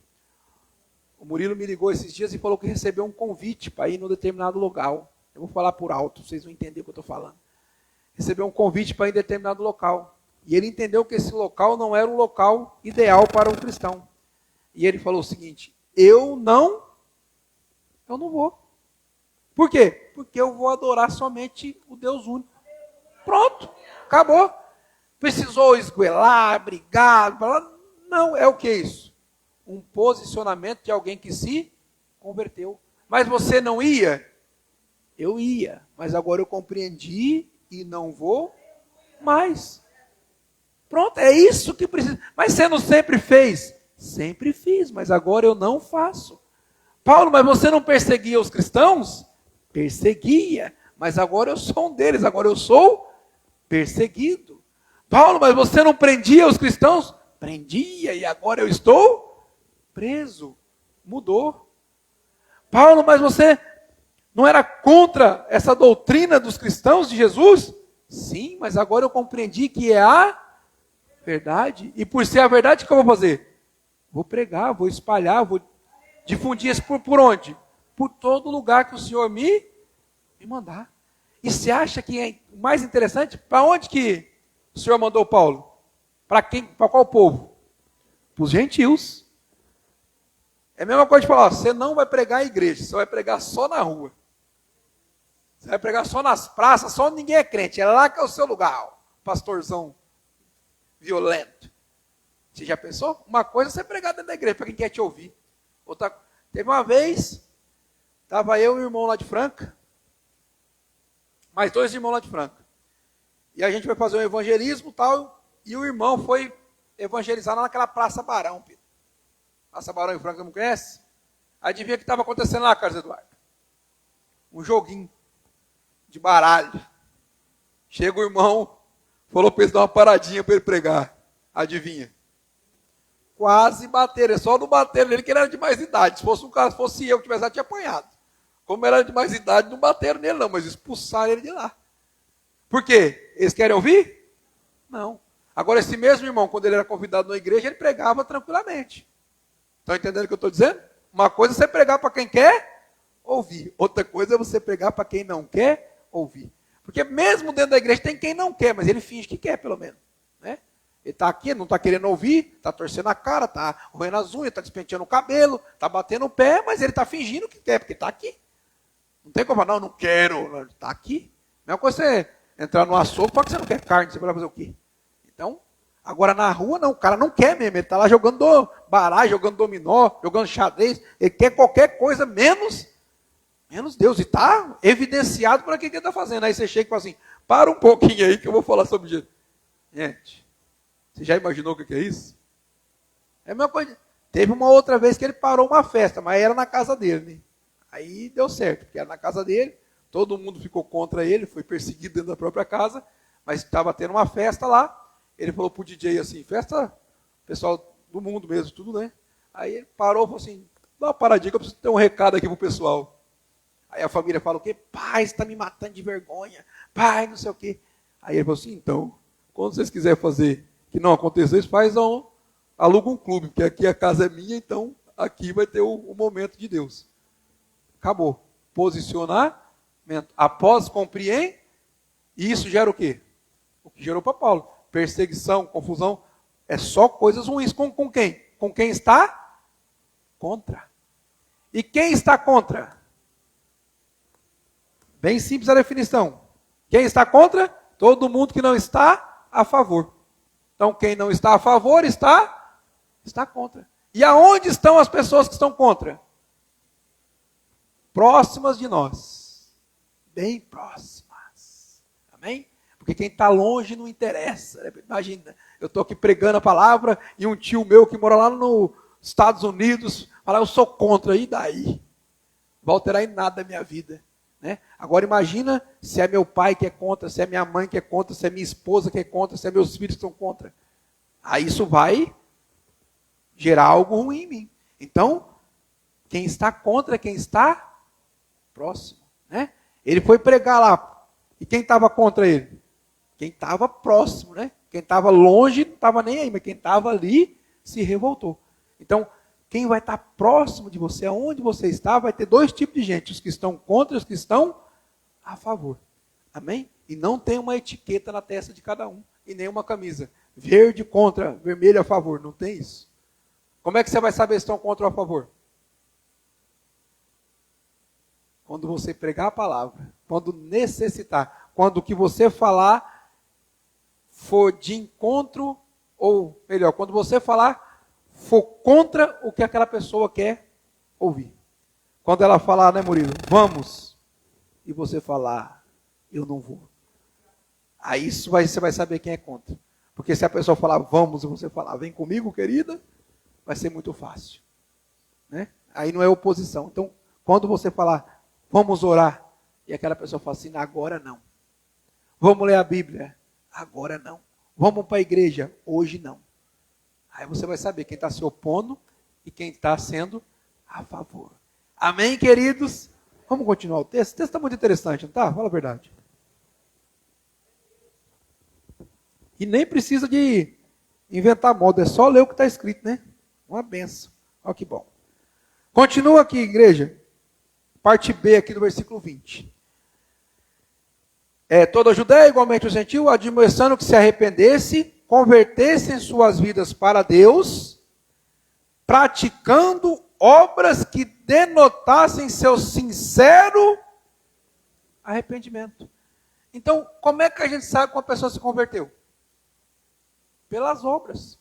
O Murilo me ligou esses dias e falou que recebeu um convite para ir num determinado local. Eu vou falar por alto, vocês vão entender o que eu estou falando. Recebeu um convite para ir em determinado local. E ele entendeu que esse local não era um local ideal para um cristão. E ele falou o seguinte: eu não vou. Por quê? Porque eu vou adorar somente o Deus único. Pronto, acabou. Precisou esgoelar, brigar, falar. Não, é o que isso? Um posicionamento de alguém que se converteu. Mas você não ia? Eu ia, mas agora eu compreendi e não vou mais. Pronto, é isso que precisa. Mas você não sempre fez? Sempre fiz, mas agora eu não faço. Paulo, mas você não perseguia os cristãos? Perseguia, mas agora eu sou um deles, agora eu sou perseguido. Paulo, mas você não prendia os cristãos? Prendia, e agora eu estou preso. Mudou. Paulo, mas você não era contra essa doutrina dos cristãos de Jesus? Sim, mas agora eu compreendi que é a verdade. E por ser a verdade, o que eu vou fazer? Vou pregar, vou espalhar, vou difundir isso por onde? Por todo lugar que o Senhor me mandar. E você acha que é mais interessante? Para onde que o Senhor mandou Paulo? Para quem? Para qual povo? Para os gentios. É a mesma coisa de falar, ó, você não vai pregar em igreja, você vai pregar só na rua. Você vai pregar só nas praças, só ninguém é crente. É lá que é o seu lugar, ó, pastorzão violento. Você já pensou? Uma coisa é você pregar dentro da igreja, para quem quer te ouvir. Outra, teve uma vez, estava eu e o irmão lá de Franca, mais 2 irmãos lá de Franca. E a gente foi fazer um evangelismo e tal, e o irmão foi evangelizar lá naquela Praça Barão, Pedro. Praça Barão em Franca, não conhece? Adivinha o que estava acontecendo lá, Carlos Eduardo? Um joguinho de baralho. Chega o irmão, falou para ele dar uma paradinha para ele pregar. Adivinha? Quase bateram, só não bateram nele que ele era de mais idade. Se fosse um cara, se fosse eu que tivesse lá, tinha apanhado. Como era de mais idade, não bateram nele não, mas expulsaram ele de lá. Por quê? Eles querem ouvir? Não. Agora, esse mesmo irmão, quando ele era convidado na igreja, ele pregava tranquilamente. Estão entendendo o que eu estou dizendo? Uma coisa é você pregar para quem quer ouvir. Outra coisa é você pregar para quem não quer ouvir. Porque mesmo dentro da igreja tem quem não quer, mas ele finge que quer, pelo menos. Né? Ele está aqui, não está querendo ouvir, está torcendo a cara, está roendo as unhas, está despenteando o cabelo, está batendo o pé, mas ele está fingindo que quer, porque está aqui. Não tem como falar, não quero, está aqui. A mesma coisa é você entrar no açougue e falar que você não quer carne, você vai fazer o quê? Então, agora na rua não, o cara não quer mesmo, ele está lá jogando baralho, jogando dominó, jogando xadrez, ele quer qualquer coisa menos Deus, e está evidenciado por aquilo que ele está fazendo. Aí você chega e fala assim, para um pouquinho aí que eu vou falar sobre Jesus. Gente, você já imaginou o que é isso? É a mesma coisa. Teve uma outra vez que ele parou uma festa, mas era na casa dele. Né? Aí deu certo, porque era na casa dele, todo mundo ficou contra ele, foi perseguido dentro da própria casa, mas estava tendo uma festa lá. Ele falou para o DJ assim, festa pessoal do mundo mesmo, tudo, né? Aí ele parou e falou assim, dá uma paradinha que eu preciso ter um recado aqui pro pessoal. Aí a família fala o quê? Pai, você está me matando de vergonha. Pai, não sei o quê. Aí ele falou assim, então, quando vocês quiserem fazer que não aconteça isso, aluga um clube, porque aqui a casa é minha, então aqui vai ter o momento de Deus. Acabou. Posicionamento. Após compreender, e isso gera o quê? O que gerou para Paulo. Perseguição, confusão, é só coisas ruins. Com quem? Com quem está contra. E quem está contra? Bem simples a definição. Quem está contra? Todo mundo que não está a favor. Então, quem não está a favor está contra. E aonde estão as pessoas que estão contra? Próximas de nós. Bem próximas. Amém? Porque quem está longe não interessa. Imagina, eu estou aqui pregando a palavra e um tio meu que mora lá nos Estados Unidos fala, eu sou contra. E daí? Vai alterar em nada a minha vida. Né? Agora imagina se é meu pai que é contra, se é minha mãe que é contra, se é minha esposa que é contra, se é meus filhos que estão contra. Aí isso vai gerar algo ruim em mim. Então, quem está contra é quem está próximo. Né? Ele foi pregar lá. E quem estava contra ele? Quem estava próximo. Né? Quem estava longe não estava nem aí, mas quem estava ali se revoltou. Então, quem vai estar próximo de você, aonde você está, vai ter dois tipos de gente, os que estão contra e os que estão a favor. Amém? E não tem uma etiqueta na testa de cada um, e nem uma camisa. Verde contra, vermelho a favor, não tem isso. Como é que você vai saber se estão contra ou a favor? Quando você pregar a palavra, quando necessitar, quando o que você falar for de encontro, ou melhor, quando você falar for contra o que aquela pessoa quer ouvir. Quando ela falar, né, Murilo, vamos, e você falar, eu não vou. Aí você vai saber quem é contra. Porque se a pessoa falar, vamos, e você falar, vem comigo, querida, vai ser muito fácil. Né? Aí não é oposição. Então, quando você falar, vamos orar, e aquela pessoa fala assim, agora não. Vamos ler a Bíblia, agora não. Vamos para a igreja, hoje não. Aí você vai saber quem está se opondo e quem está sendo a favor. Amém, queridos? Vamos continuar o texto? O texto está muito interessante, não está? Fala a verdade. E nem precisa de inventar moda, é só ler o que está escrito, né? Uma benção. Olha que bom. Continua aqui, igreja. Parte B aqui do versículo 20. Toda a Judéia, igualmente o gentil, admoestando que se arrependesse, convertessem suas vidas para Deus, praticando obras que denotassem seu sincero arrependimento. Então, como é que a gente sabe quando a pessoa se converteu? Pelas obras.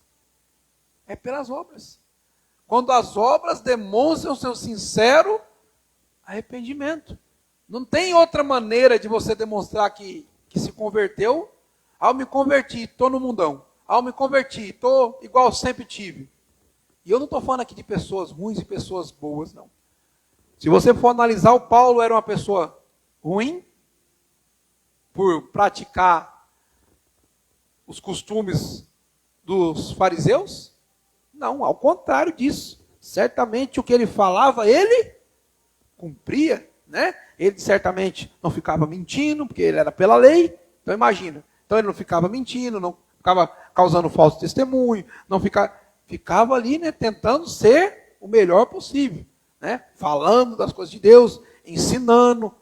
É pelas obras. Quando as obras demonstram seu sincero arrependimento. Não tem outra maneira de você demonstrar que se converteu. Ao me convertir, estou no mundão. Ao me convertir, estou igual sempre tive. E eu não estou falando aqui de pessoas ruins e pessoas boas, não. Se você for analisar, o Paulo era uma pessoa ruim, por praticar os costumes dos fariseus? Não, ao contrário disso. Certamente o que ele falava, ele cumpria, né? Ele certamente não ficava mentindo, porque ele era pela lei. Então imagina. Então ele não ficava mentindo, não ficava causando falso testemunho, não ficava ali, né, tentando ser o melhor possível, né? Falando das coisas de Deus, ensinando.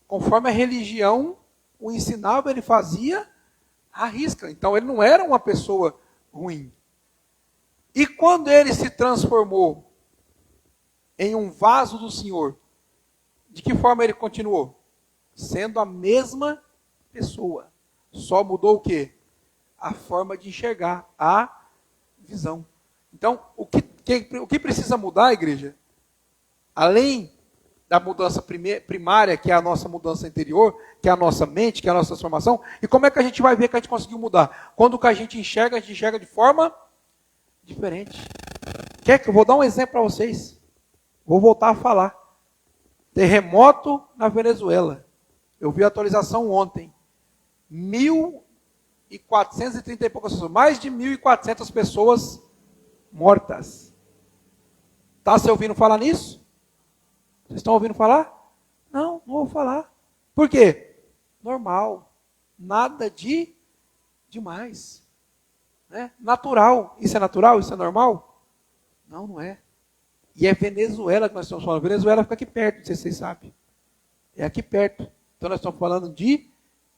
Conforme a religião o ensinava, ele fazia à risca. Então ele não era uma pessoa ruim. E quando ele se transformou em um vaso do Senhor, de que forma ele continuou? Sendo a mesma pessoa. Só mudou o quê? A forma de enxergar, a visão. Então, o que precisa mudar, igreja? Além da mudança primária, que é a nossa mudança interior, que é a nossa mente, que é a nossa transformação. E como é que a gente vai ver que a gente conseguiu mudar? Quando o que a gente enxerga de forma diferente. Quer que eu vou dar um exemplo para vocês? Vou voltar a falar. Terremoto na Venezuela. Eu vi a atualização ontem. 1.430 e poucas pessoas. Mais de 1.400 pessoas mortas. Está se ouvindo falar nisso? Vocês estão ouvindo falar? Não, não vou falar. Por quê? Normal. Nada de demais. Né? Natural. Isso é natural? Isso é normal? Não, não é. E é Venezuela que nós estamos falando. Venezuela fica aqui perto, não sei se vocês sabem. É aqui perto. Então nós estamos falando de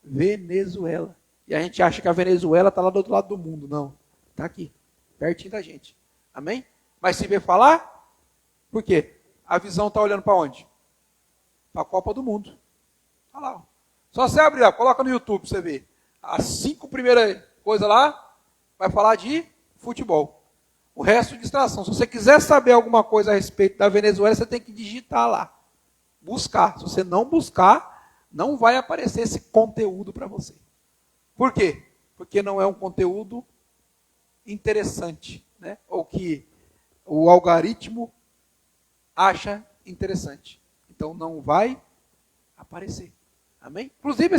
Venezuela. E a gente acha que a Venezuela está lá do outro lado do mundo. Não. Está aqui. Pertinho da gente. Amém? Mas se vê falar, por quê? A visão está olhando para onde? Para a Copa do Mundo. Olha lá. Só você abrir lá, coloca no YouTube para você ver. As 5 primeiras coisas lá, vai falar de futebol. O resto de distração. Se você quiser saber alguma coisa a respeito da Venezuela, você tem que digitar lá. Buscar. Se você não buscar, não vai aparecer esse conteúdo para você. Por quê? Porque não é um conteúdo interessante, né? Ou que o algoritmo acha interessante. Então não vai aparecer. Amém? Inclusive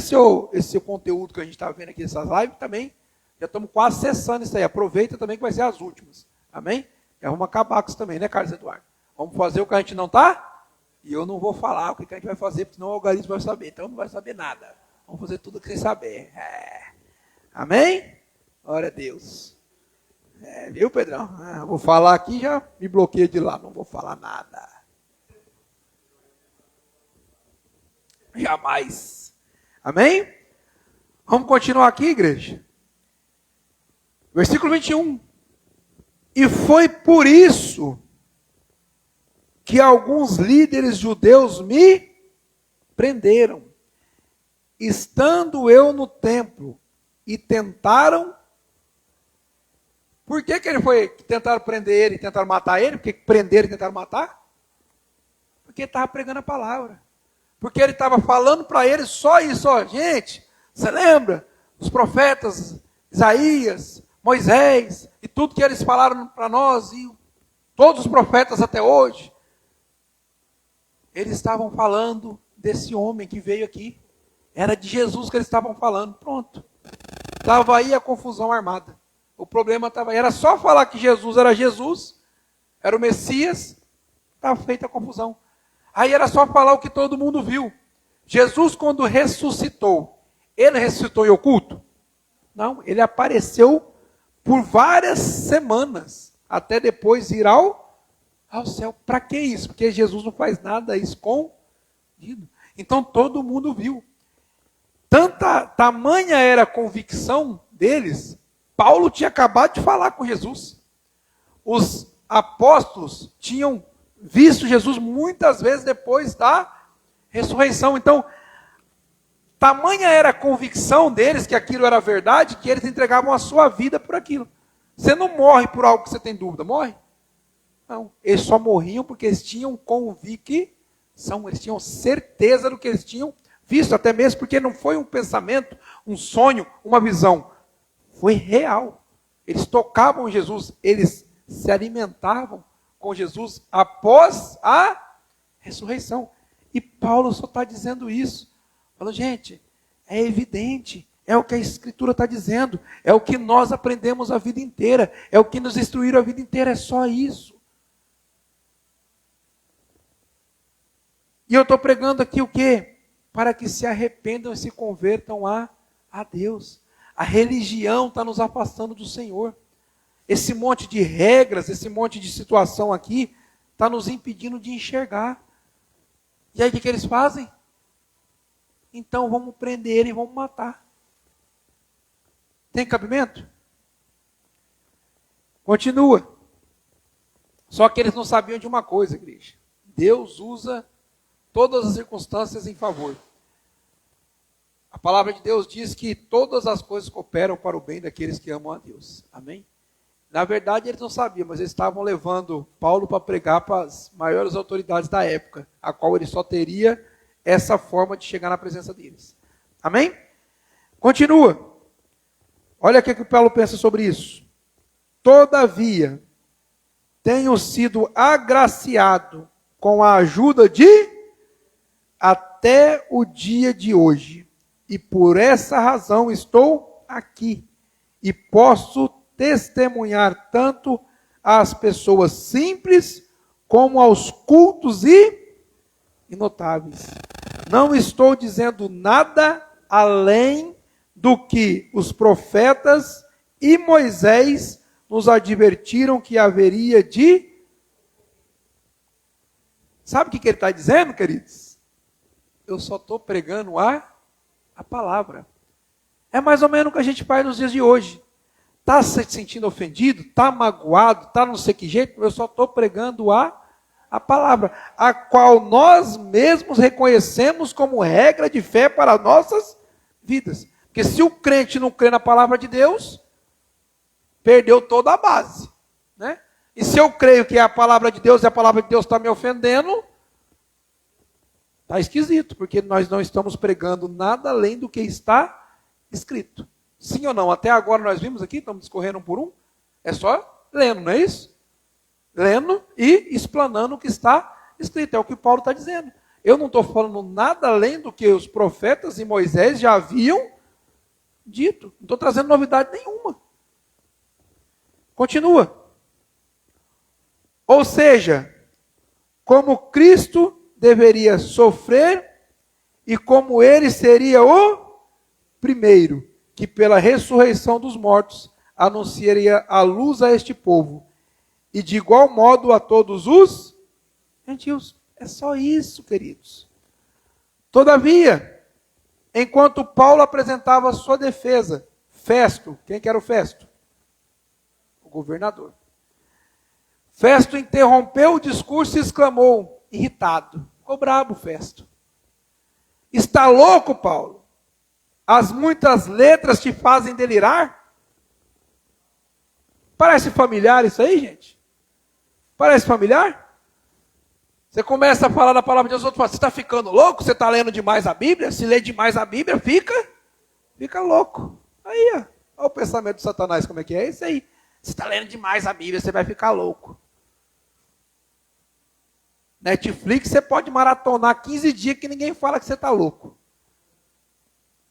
esse conteúdo que a gente está vendo aqui nessas lives também, já estamos quase cessando isso aí. Aproveita também que vai ser as últimas. Amém? E vamos acabar com isso também, né, Carlos Eduardo? Vamos fazer o que a gente não está? E eu não vou falar o que a gente vai fazer, porque senão o algoritmo vai saber. Então não vai saber nada. Vamos fazer tudo o que sem saber. Amém? Glória a Deus. Viu, Pedrão? Vou falar aqui, já me bloqueio de lá. Não vou falar nada. Jamais. Amém? Vamos continuar aqui, igreja. Versículo 21. E foi por isso que alguns líderes judeus me prenderam, estando eu no templo, e tentaram. Por que ele foi? Tentaram prender ele, tentaram matar ele? Porque prenderam e tentaram matar? Porque ele estava pregando a palavra. Porque ele estava falando para eles só isso, ó. Gente, você lembra? Os profetas, Isaías, Moisés, e tudo que eles falaram para nós, e todos os profetas até hoje, eles estavam falando desse homem que veio aqui. Era de Jesus que eles estavam falando. Pronto. Estava aí a confusão armada. O problema estava aí. Era só falar que Jesus, era o Messias, estava feita a confusão. Aí era só falar o que todo mundo viu. Jesus, quando ressuscitou, ele ressuscitou em oculto? Não, ele apareceu por várias semanas, até depois ir ao céu. Para que isso? Porque Jesus não faz nada escondido. Então todo mundo viu. Tamanha era a convicção deles, Paulo tinha acabado de falar com Jesus. Os apóstolos tinham visto Jesus muitas vezes depois da ressurreição. Então, tamanha era a convicção deles que aquilo era verdade, que eles entregavam a sua vida por aquilo. Você não morre por algo que você tem dúvida, morre? Não, eles só morriam porque eles tinham convicção, eles tinham certeza do que eles tinham visto, até mesmo porque não foi um pensamento, um sonho, uma visão. Foi real. Eles tocavam Jesus, eles se alimentavam com Jesus após a ressurreição. E Paulo só está dizendo isso. Falou, gente, é evidente, é o que a Escritura está dizendo, é o que nós aprendemos a vida inteira, é o que nos instruíram a vida inteira, é só isso. E eu estou pregando aqui o quê? Para que se arrependam e se convertam a Deus. A religião está nos afastando do Senhor. Esse monte de regras, esse monte de situação aqui, está nos impedindo de enxergar. E aí o que eles fazem? Então vamos prender ele e vamos matar. Tem cabimento? Continua. Só que eles não sabiam de uma coisa, igreja. Deus usa todas as circunstâncias em favor. A palavra de Deus diz que todas as coisas cooperam para o bem daqueles que amam a Deus. Amém? Na verdade, eles não sabiam, mas eles estavam levando Paulo para pregar para as maiores autoridades da época, a qual ele só teria essa forma de chegar na presença deles. Amém? Continua. Olha o que o Paulo pensa sobre isso. Todavia, tenho sido agraciado com a ajuda de até o dia de hoje. E por essa razão estou estou aqui e posso testemunhar tanto às pessoas simples como aos cultos e notáveis. Não estou dizendo nada além do que os profetas e Moisés nos advertiram que haveria de... Sabe o que ele está dizendo, queridos? Eu só estou pregando a palavra. É mais ou menos o que a gente faz nos dias de hoje. Está se sentindo ofendido? Está magoado? Está não sei que jeito? Eu só estou pregando a palavra, a qual nós mesmos reconhecemos como regra de fé para nossas vidas. Porque se o crente não crê na palavra de Deus, perdeu toda a base, né? E se eu creio que é a palavra de Deus e a palavra de Deus está me ofendendo, está esquisito, porque nós não estamos pregando nada além do que está escrito. Sim ou não? Até agora nós vimos aqui, estamos discorrendo um por um, é só lendo, não é isso? Lendo e explanando o que está escrito, é o que Paulo está dizendo. Eu não estou falando nada além do que os profetas e Moisés já haviam dito. Não estou trazendo novidade nenhuma. Continua. Ou seja, como Cristo deveria sofrer e como ele seria o primeiro que pela ressurreição dos mortos anunciaria a luz a este povo e de igual modo a todos os gentios. É só isso, queridos. Todavia, enquanto Paulo apresentava sua defesa, Festo, quem que era o Festo? O governador. Festo interrompeu o discurso e exclamou, irritado. Ficou brabo, Festo. Está louco, Paulo? As muitas letras te fazem delirar? Parece familiar isso aí, gente? Parece familiar? Você começa a falar da palavra de Deus, outro fala, você está ficando louco? Você está lendo demais a Bíblia? Se lê demais a Bíblia, fica louco. Aí, ó, olha o pensamento de Satanás, como é que é? Isso aí. Você está lendo demais a Bíblia, você vai ficar louco. Netflix, você pode maratonar 15 dias que ninguém fala que você está louco.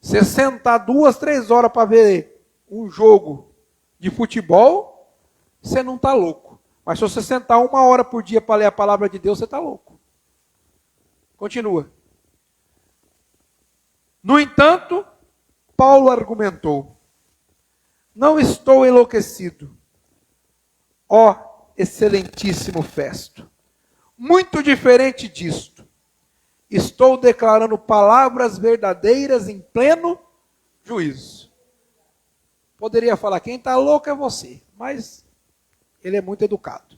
Você sentar 2, 3 horas para ver um jogo de futebol, você não está louco. Mas se você sentar 1 hora por dia para ler a palavra de Deus, você está louco. Continua. No entanto, Paulo argumentou, não estou enlouquecido, ó excelentíssimo Festo. Muito diferente disto. Estou declarando palavras verdadeiras em pleno juízo. Poderia falar, quem está louco é você, mas ele é muito educado.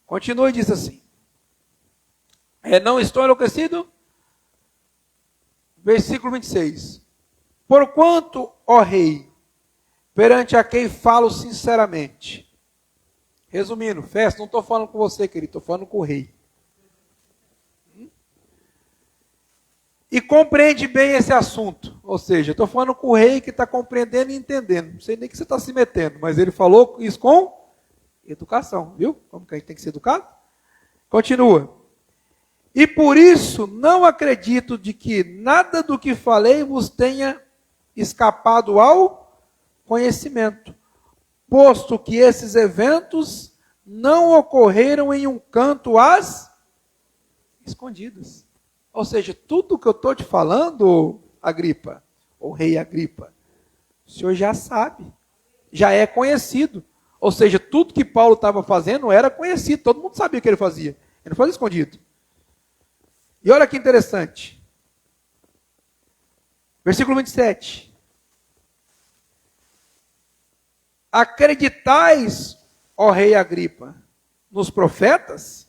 Continua e diz assim. Não estou enlouquecido? Versículo 26. Porquanto, ó rei, perante a quem falo sinceramente. Resumindo, Festo, não estou falando com você, querido, estou falando com o rei. E compreende bem esse assunto. Ou seja, estou falando com o rei que está compreendendo e entendendo. Não sei nem que você está se metendo, mas ele falou isso com educação, viu? Como que a gente tem que ser educado? Continua. E por isso não acredito de que nada do que falei vos tenha escapado ao conhecimento, posto que esses eventos não ocorreram em um canto às escondidas. Ou seja, tudo que eu estou te falando, Agripa, ou rei Agripa, o senhor já sabe, já é conhecido. Ou seja, tudo que Paulo estava fazendo era conhecido, todo mundo sabia o que ele fazia. Ele não fazia escondido. E olha que interessante. Versículo 27. Acreditais, ó rei Agripa, nos profetas?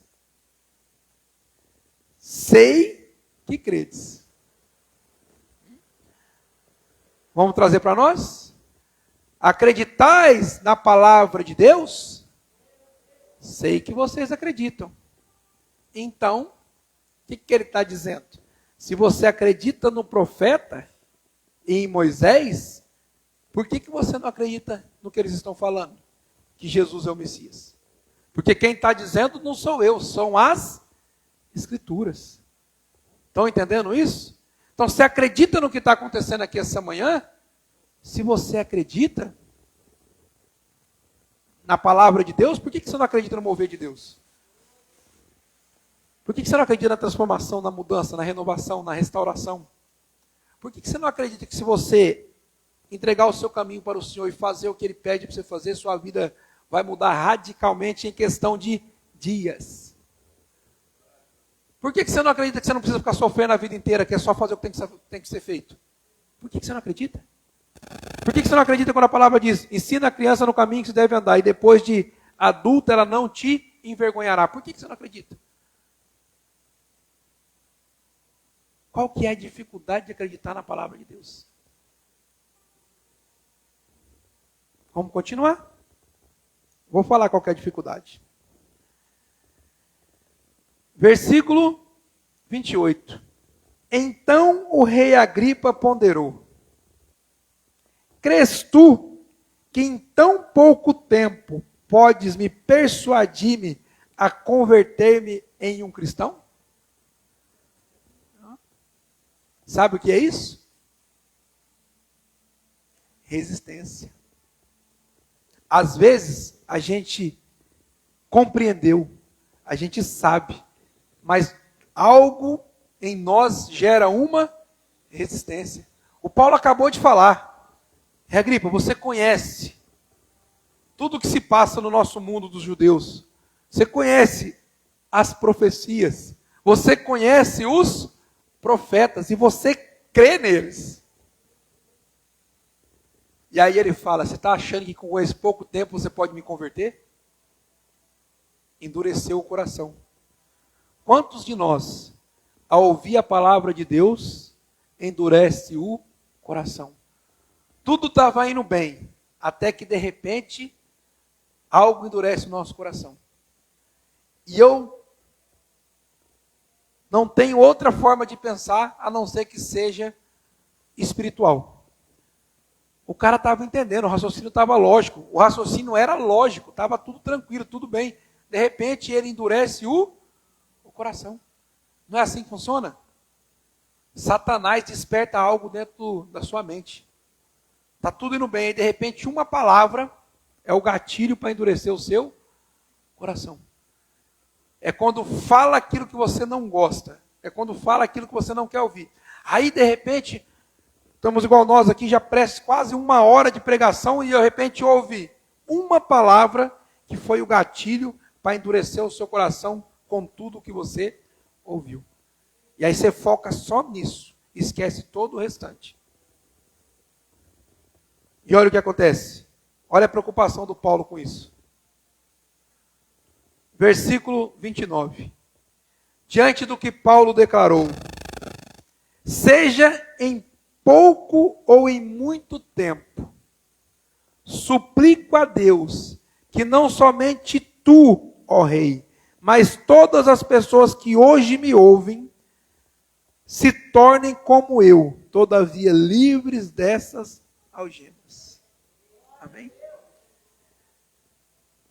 Sei que credes. Vamos trazer para nós? Acreditais na palavra de Deus? Sei que vocês acreditam. Então, o que ele está dizendo? Se você acredita no profeta e em Moisés, por que você não acredita no que eles estão falando? Que Jesus é o Messias. Porque quem está dizendo não sou eu, são as Escrituras. Estão entendendo isso? Então, se acredita no que está acontecendo aqui essa manhã, Se você acredita na palavra de Deus, por que você não acredita no mover de Deus? Por que você não acredita na transformação, na mudança, na renovação, na restauração? Por que você não acredita que se você entregar o seu caminho para o Senhor e fazer o que Ele pede para você fazer, sua vida vai mudar radicalmente em questão de dias? Por que você não acredita que você não precisa ficar sofrendo a vida inteira, que é só fazer o que tem que ser feito? Por que você não acredita? Por que você não acredita quando a palavra diz, ensina a criança no caminho que se deve andar, e depois de adulta ela não te envergonhará? Por que você não acredita? Qual que é a dificuldade de acreditar na palavra de Deus? Vamos continuar? Vou falar qual que é a dificuldade. Versículo 28. Então o rei Agripa ponderou: crês tu que em tão pouco tempo podes me persuadir-me a converter-me em um cristão? Sabe o que é isso? Resistência. Às vezes a gente compreendeu, a gente sabe, mas algo em nós gera uma resistência. O Paulo acabou de falar. Agripa, você conhece tudo o que se passa no nosso mundo dos judeus. Você conhece as profecias. Você conhece os profetas e você crê neles. E aí ele fala, você está achando que com esse pouco tempo você pode me converter? Endureceu o coração. Quantos de nós, ao ouvir a palavra de Deus, endurece o coração? Tudo estava indo bem, até que de repente, algo endurece o nosso coração. E eu não tenho outra forma de pensar, a não ser que seja espiritual. O cara estava entendendo, o raciocínio estava lógico, o raciocínio era lógico, estava tudo tranquilo, tudo bem. De repente ele endurece o coração. Não é assim que funciona? Satanás desperta algo dentro da sua mente. Está tudo indo bem, e de repente uma palavra é o gatilho para endurecer o seu coração. É quando fala aquilo que você não gosta. É quando fala aquilo que você não quer ouvir. Aí de repente, estamos igual nós aqui, já presta quase 1 hora de pregação e de repente ouve uma palavra que foi o gatilho para endurecer o seu coração com tudo o que você ouviu. E aí você foca só nisso, esquece todo o restante. E olha o que acontece. Olha a preocupação do Paulo com isso. Versículo 29. Diante do que Paulo declarou, seja em pouco ou em muito tempo, suplico a Deus que não somente tu, ó rei, mas todas as pessoas que hoje me ouvem, se tornem como eu, todavia livres dessas algemas. Amém?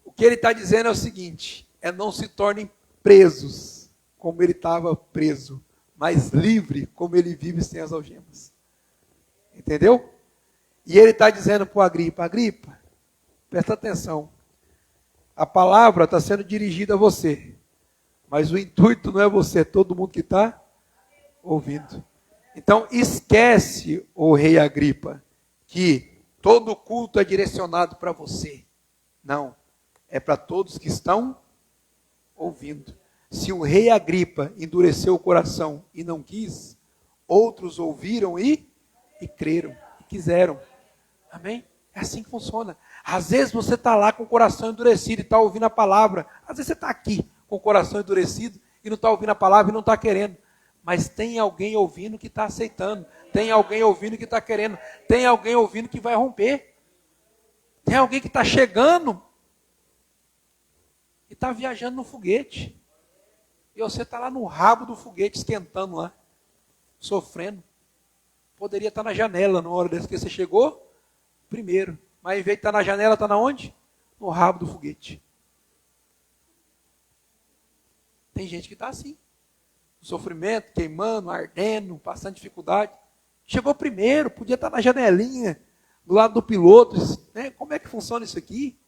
O que ele está dizendo é o seguinte, não se tornem presos, como ele estava preso, mas livre, como ele vive sem as algemas. Entendeu? E ele está dizendo para o Agripa, Agripa, presta atenção, a palavra está sendo dirigida a você, mas o intuito não é você, é todo mundo que está ouvindo. Então esquece, ô rei Agripa, que todo culto é direcionado para você. Não, é para todos que estão ouvindo. Se o rei Agripa endureceu o coração e não quis, outros ouviram e creram, e quiseram. Amém? É assim que funciona. Às vezes você está lá com o coração endurecido e está ouvindo a palavra. Às vezes você está aqui com o coração endurecido e não está ouvindo a palavra e não está querendo. Mas tem alguém ouvindo que está aceitando. Tem alguém ouvindo que está querendo. Tem alguém ouvindo que vai romper. Tem alguém que está chegando e está viajando no foguete. E você está lá no rabo do foguete, esquentando lá, sofrendo. Poderia estar na janela na hora dessa que você chegou primeiro. Mas em vez de estar na janela, está na onde? No rabo do foguete. Tem gente que está assim. Sofrimento, queimando, ardendo, passando dificuldade. Chegou primeiro, podia estar na janelinha. do lado do piloto, né? Como é que funciona isso aqui?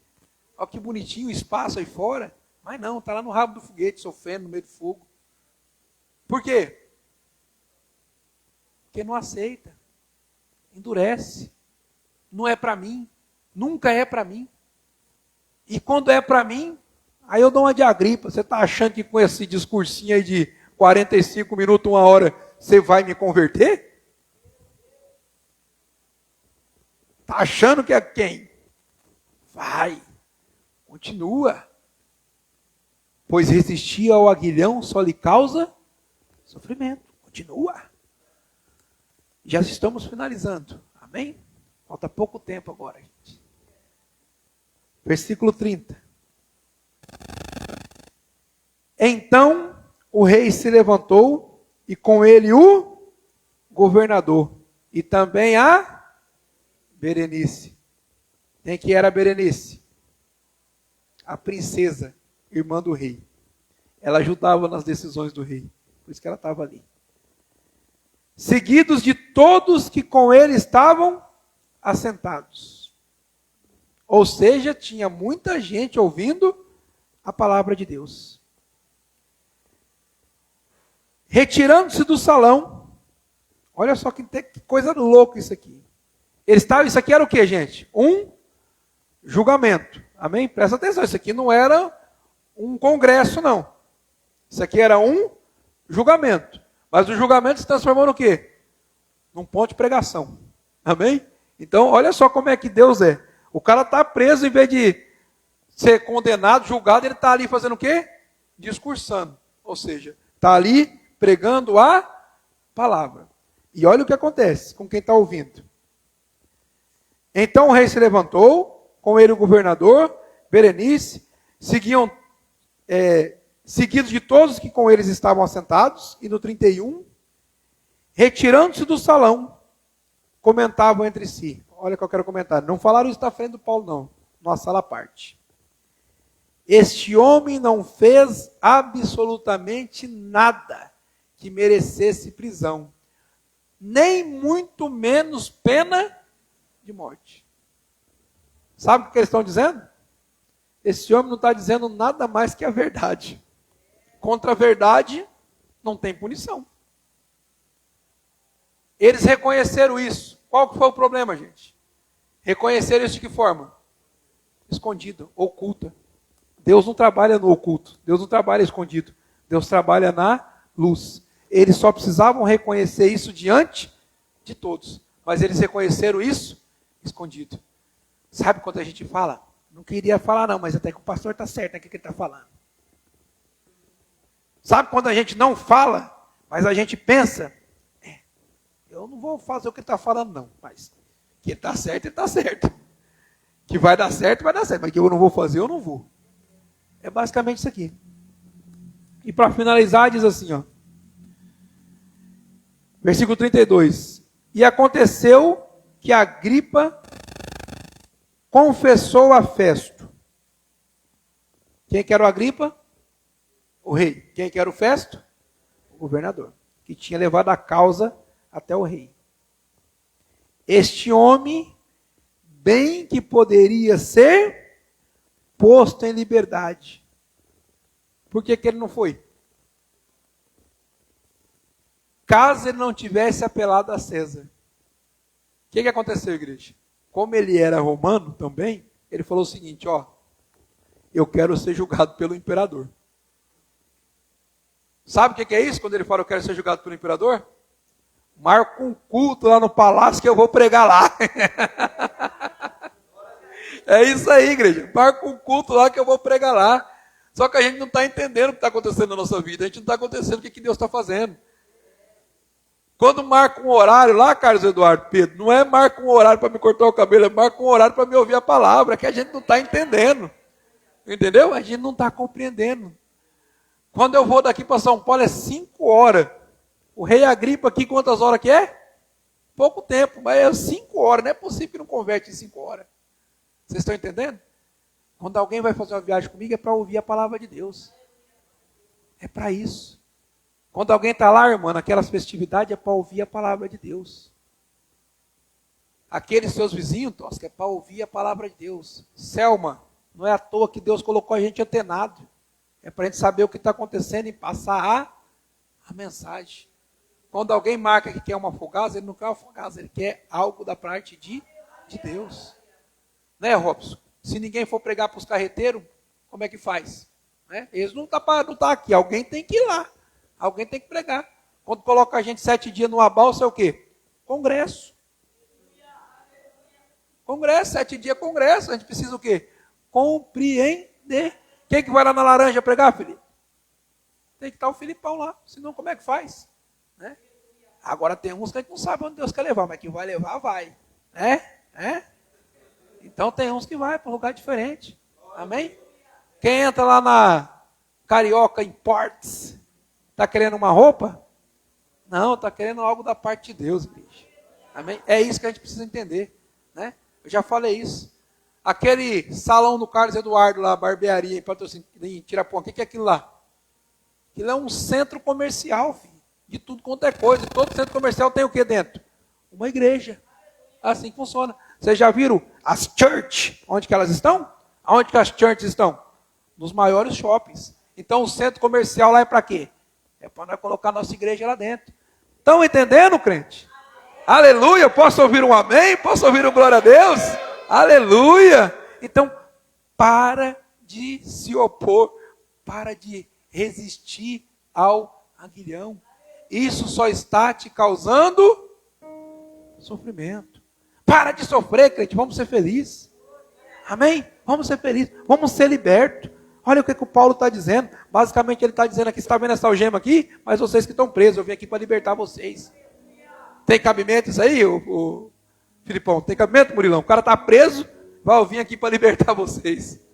Olha que bonitinho o espaço aí fora. Mas não, está lá no rabo do foguete, sofrendo no meio do fogo. Por quê? Porque não aceita. Endurece. Não é para mim. Nunca é para mim. E quando é para mim, aí eu dou uma de Agripa. Você está achando que com esse discursinho aí de 45 minutos, 1 hora, você vai me converter? Está achando que é quem? Vai. Continua. Pois resistir ao aguilhão só lhe causa sofrimento. Continua. Já estamos finalizando. Amém? Falta pouco tempo agora, gente. Versículo 30. Então o rei se levantou e com ele o governador e também a Berenice. Quem que era a Berenice? A princesa, irmã do rei. Ela ajudava nas decisões do rei. Por isso que ela estava ali. Seguidos de todos que com ele estavam assentados. Ou seja, tinha muita gente ouvindo a palavra de Deus. Retirando-se do salão. Olha só que coisa louca isso aqui. Isso aqui era o que, gente? Um julgamento. Amém? Presta atenção, isso aqui não era um congresso, não. Isso aqui era um julgamento. Mas o julgamento se transformou no quê? Num ponto de pregação. Amém? Então, olha só como é que Deus é. O cara está preso, em vez de ser condenado, julgado, ele está ali fazendo o quê? Discursando. Ou seja, está ali pregando a palavra. E olha o que acontece com quem está ouvindo. Então o rei se levantou, com ele o governador, Berenice, seguidos de todos que com eles estavam assentados, e no 31, retirando-se do salão, comentavam entre si. Olha o que eu quero comentar. Não falaram isso na frente do Paulo, não. Numa sala à parte. Este homem não fez absolutamente nada que merecesse prisão, nem muito menos pena de morte. Sabe o que eles estão dizendo? Esse homem não está dizendo nada mais que a verdade. Contra a verdade, não tem punição. Eles reconheceram isso. Qual que foi o problema, gente? Reconheceram isso de que forma? Escondido, oculta. Deus não trabalha no oculto. Deus não trabalha escondido. Deus trabalha na luz. Eles só precisavam reconhecer isso diante de todos. Mas eles reconheceram isso escondido. Sabe quando a gente fala? Não queria falar não, mas até que o pastor está certo no que ele está falando. Sabe quando a gente não fala, mas a gente pensa, eu não vou fazer o que ele está falando não, mas que ele está certo, ele está certo. Que vai dar certo, vai dar certo, mas que eu não vou fazer, eu não vou. É basicamente isso aqui. E para finalizar, diz assim, ó. Versículo 32. E aconteceu que Agripa confessou a Festo. Quem que era o Agripa? O rei. Quem que era o Festo? O governador. Que tinha levado a causa até o rei. Este homem, bem que poderia ser posto em liberdade. Por que que ele não foi? Caso ele não tivesse apelado a César. O que aconteceu, igreja? Como ele era romano também, ele falou o seguinte, ó, eu quero ser julgado pelo imperador. Sabe o que é isso, quando ele fala eu quero ser julgado pelo imperador? Marca um culto lá no palácio que eu vou pregar lá. É isso aí, igreja. Marca um culto lá que eu vou pregar lá. Só que a gente não está entendendo o que está acontecendo na nossa vida. A gente não está acontecendo o que Deus está fazendo. Quando marca um horário lá, Carlos Eduardo, Pedro, não é marca um horário para me cortar o cabelo, é marca um horário para me ouvir a palavra, que a gente não está entendendo. Entendeu? A gente não está compreendendo. Quando eu vou daqui para São Paulo é 5 horas. O rei Agripa aqui, quantas horas que é? Pouco tempo, mas é 5 horas. Não é possível que não converte em 5 horas. Vocês estão entendendo? Quando alguém vai fazer uma viagem comigo é para ouvir a palavra de Deus. É para isso. Quando alguém está lá, irmã, naquelas festividades, é para ouvir a palavra de Deus. aqueles seus vizinhos, Tosca, é para ouvir a palavra de Deus. Selma, não é à toa que Deus colocou a gente antenado. É para a gente saber o que está acontecendo e passar a mensagem. Quando alguém marca que quer uma fogasa, ele não quer uma fogasa, ele quer algo da parte de Deus. Né, Robson? Se ninguém for pregar para os carreteiros, como é que faz? Né? Eles não estão aqui, alguém tem que ir lá. Alguém tem que pregar. Quando coloca a gente 7 dias numa balsa, é o quê? Congresso. Congresso, 7 dias congresso. A gente precisa o quê? Compreender. Quem que vai lá na Laranja pregar, Felipe? Tem que estar o Filipão lá, senão como é que faz? Né? Agora tem uns que a gente não sabe onde Deus quer levar, mas que vai levar, vai. Então tem uns que vai para um lugar diferente. Amém? Quem entra lá na Carioca Imports, está querendo uma roupa? Não, está querendo algo da parte de Deus, igreja. Amém? É isso que a gente precisa entender. Né? Eu já falei isso. Aquele salão do Carlos Eduardo lá, barbearia em Tirapuã, o que é aquilo lá? Aquilo é um centro comercial, filho, de tudo quanto é coisa. Todo centro comercial tem o que dentro? Uma igreja. Assim que funciona. Vocês já viram as church? Onde que elas estão? Onde que as churches estão? Nos maiores shoppings. Então o centro comercial lá é para quê? É para nós colocar a nossa igreja lá dentro. Estão entendendo, crente? Aleluia! Posso ouvir um amém? Posso ouvir um glória a Deus? Aleluia! Então, para de se opor, para de resistir ao aguilhão. Isso só está te causando sofrimento. Para de sofrer, crente, vamos ser felizes. Amém? Vamos ser felizes, vamos ser libertos. Olha o que o Paulo está dizendo. Basicamente ele está dizendo aqui, você está vendo essa algema aqui? Mas vocês que estão presos, eu vim aqui para libertar vocês. Tem cabimento isso aí, o Filipão? Tem cabimento, Murilão? O cara está preso, vai vir aqui para libertar vocês.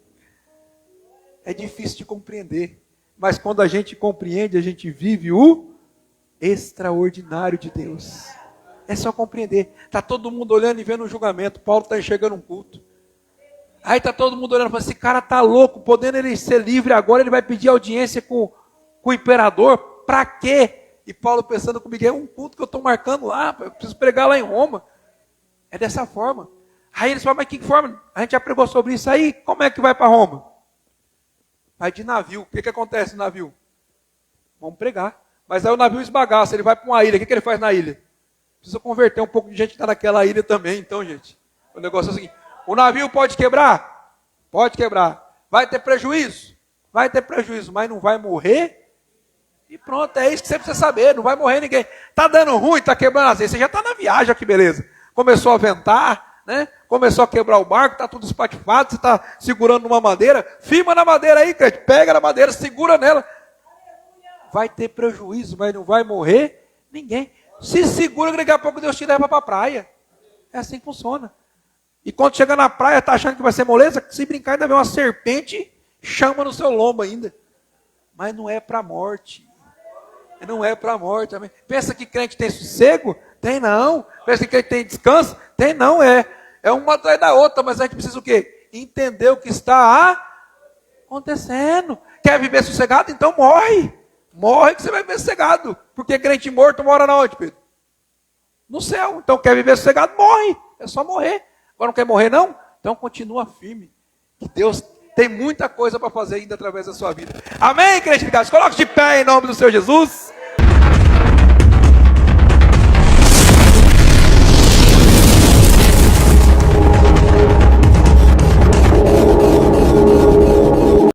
É difícil de compreender. Mas quando a gente compreende, a gente vive o extraordinário de Deus. É só compreender. Está todo mundo olhando e vendo um julgamento. Paulo está enxergando um culto. Aí está todo mundo olhando e falando, esse cara está louco, podendo ele ser livre agora, ele vai pedir audiência com o imperador. Para quê? E Paulo pensando comigo, é um culto que eu estou marcando lá, eu preciso pregar lá em Roma. É dessa forma. Aí eles falam, mas que forma? A gente já pregou sobre isso aí, como é que vai para Roma? Vai de navio. O que acontece no navio? Vamos pregar. Mas aí o navio esbagaça, ele vai para uma ilha. O que ele faz na ilha? Precisa converter um pouco de gente que está naquela ilha também. Então, gente, o negócio é o seguinte. O navio pode quebrar? Pode quebrar. Vai ter prejuízo? Vai ter prejuízo, mas não vai morrer? E pronto, é isso que você precisa saber. Não vai morrer ninguém. Está dando ruim, está quebrando as vezes. Você já está na viagem, que beleza. Começou a ventar, né? Começou a quebrar o barco, está tudo espatifado, você está segurando numa madeira. Firma na madeira aí, crente. Pega na madeira, segura nela. Vai ter prejuízo, mas não vai morrer ninguém. Se segura que daqui a pouco Deus te leva para a praia. É assim que funciona. E quando chega na praia, está achando que vai ser moleza? Se brincar, ainda vem uma serpente, chama no seu lombo ainda. Mas não é para a morte. Não é para a morte. Amém? Pensa que crente tem sossego? Tem não. Pensa que crente tem descanso? Tem não. É uma atrás da outra, mas a gente precisa o quê? Entender o que está acontecendo. Quer viver sossegado? Então morre. Morre que você vai viver sossegado. Porque crente morto mora na onde, Pedro? No céu. Então quer viver sossegado? Morre. É só morrer. Agora não quer morrer não? Então continua firme. Que Deus tem muita coisa para fazer ainda através da sua vida. Amém, crente de casa? Coloque de pé em nome do Senhor Jesus.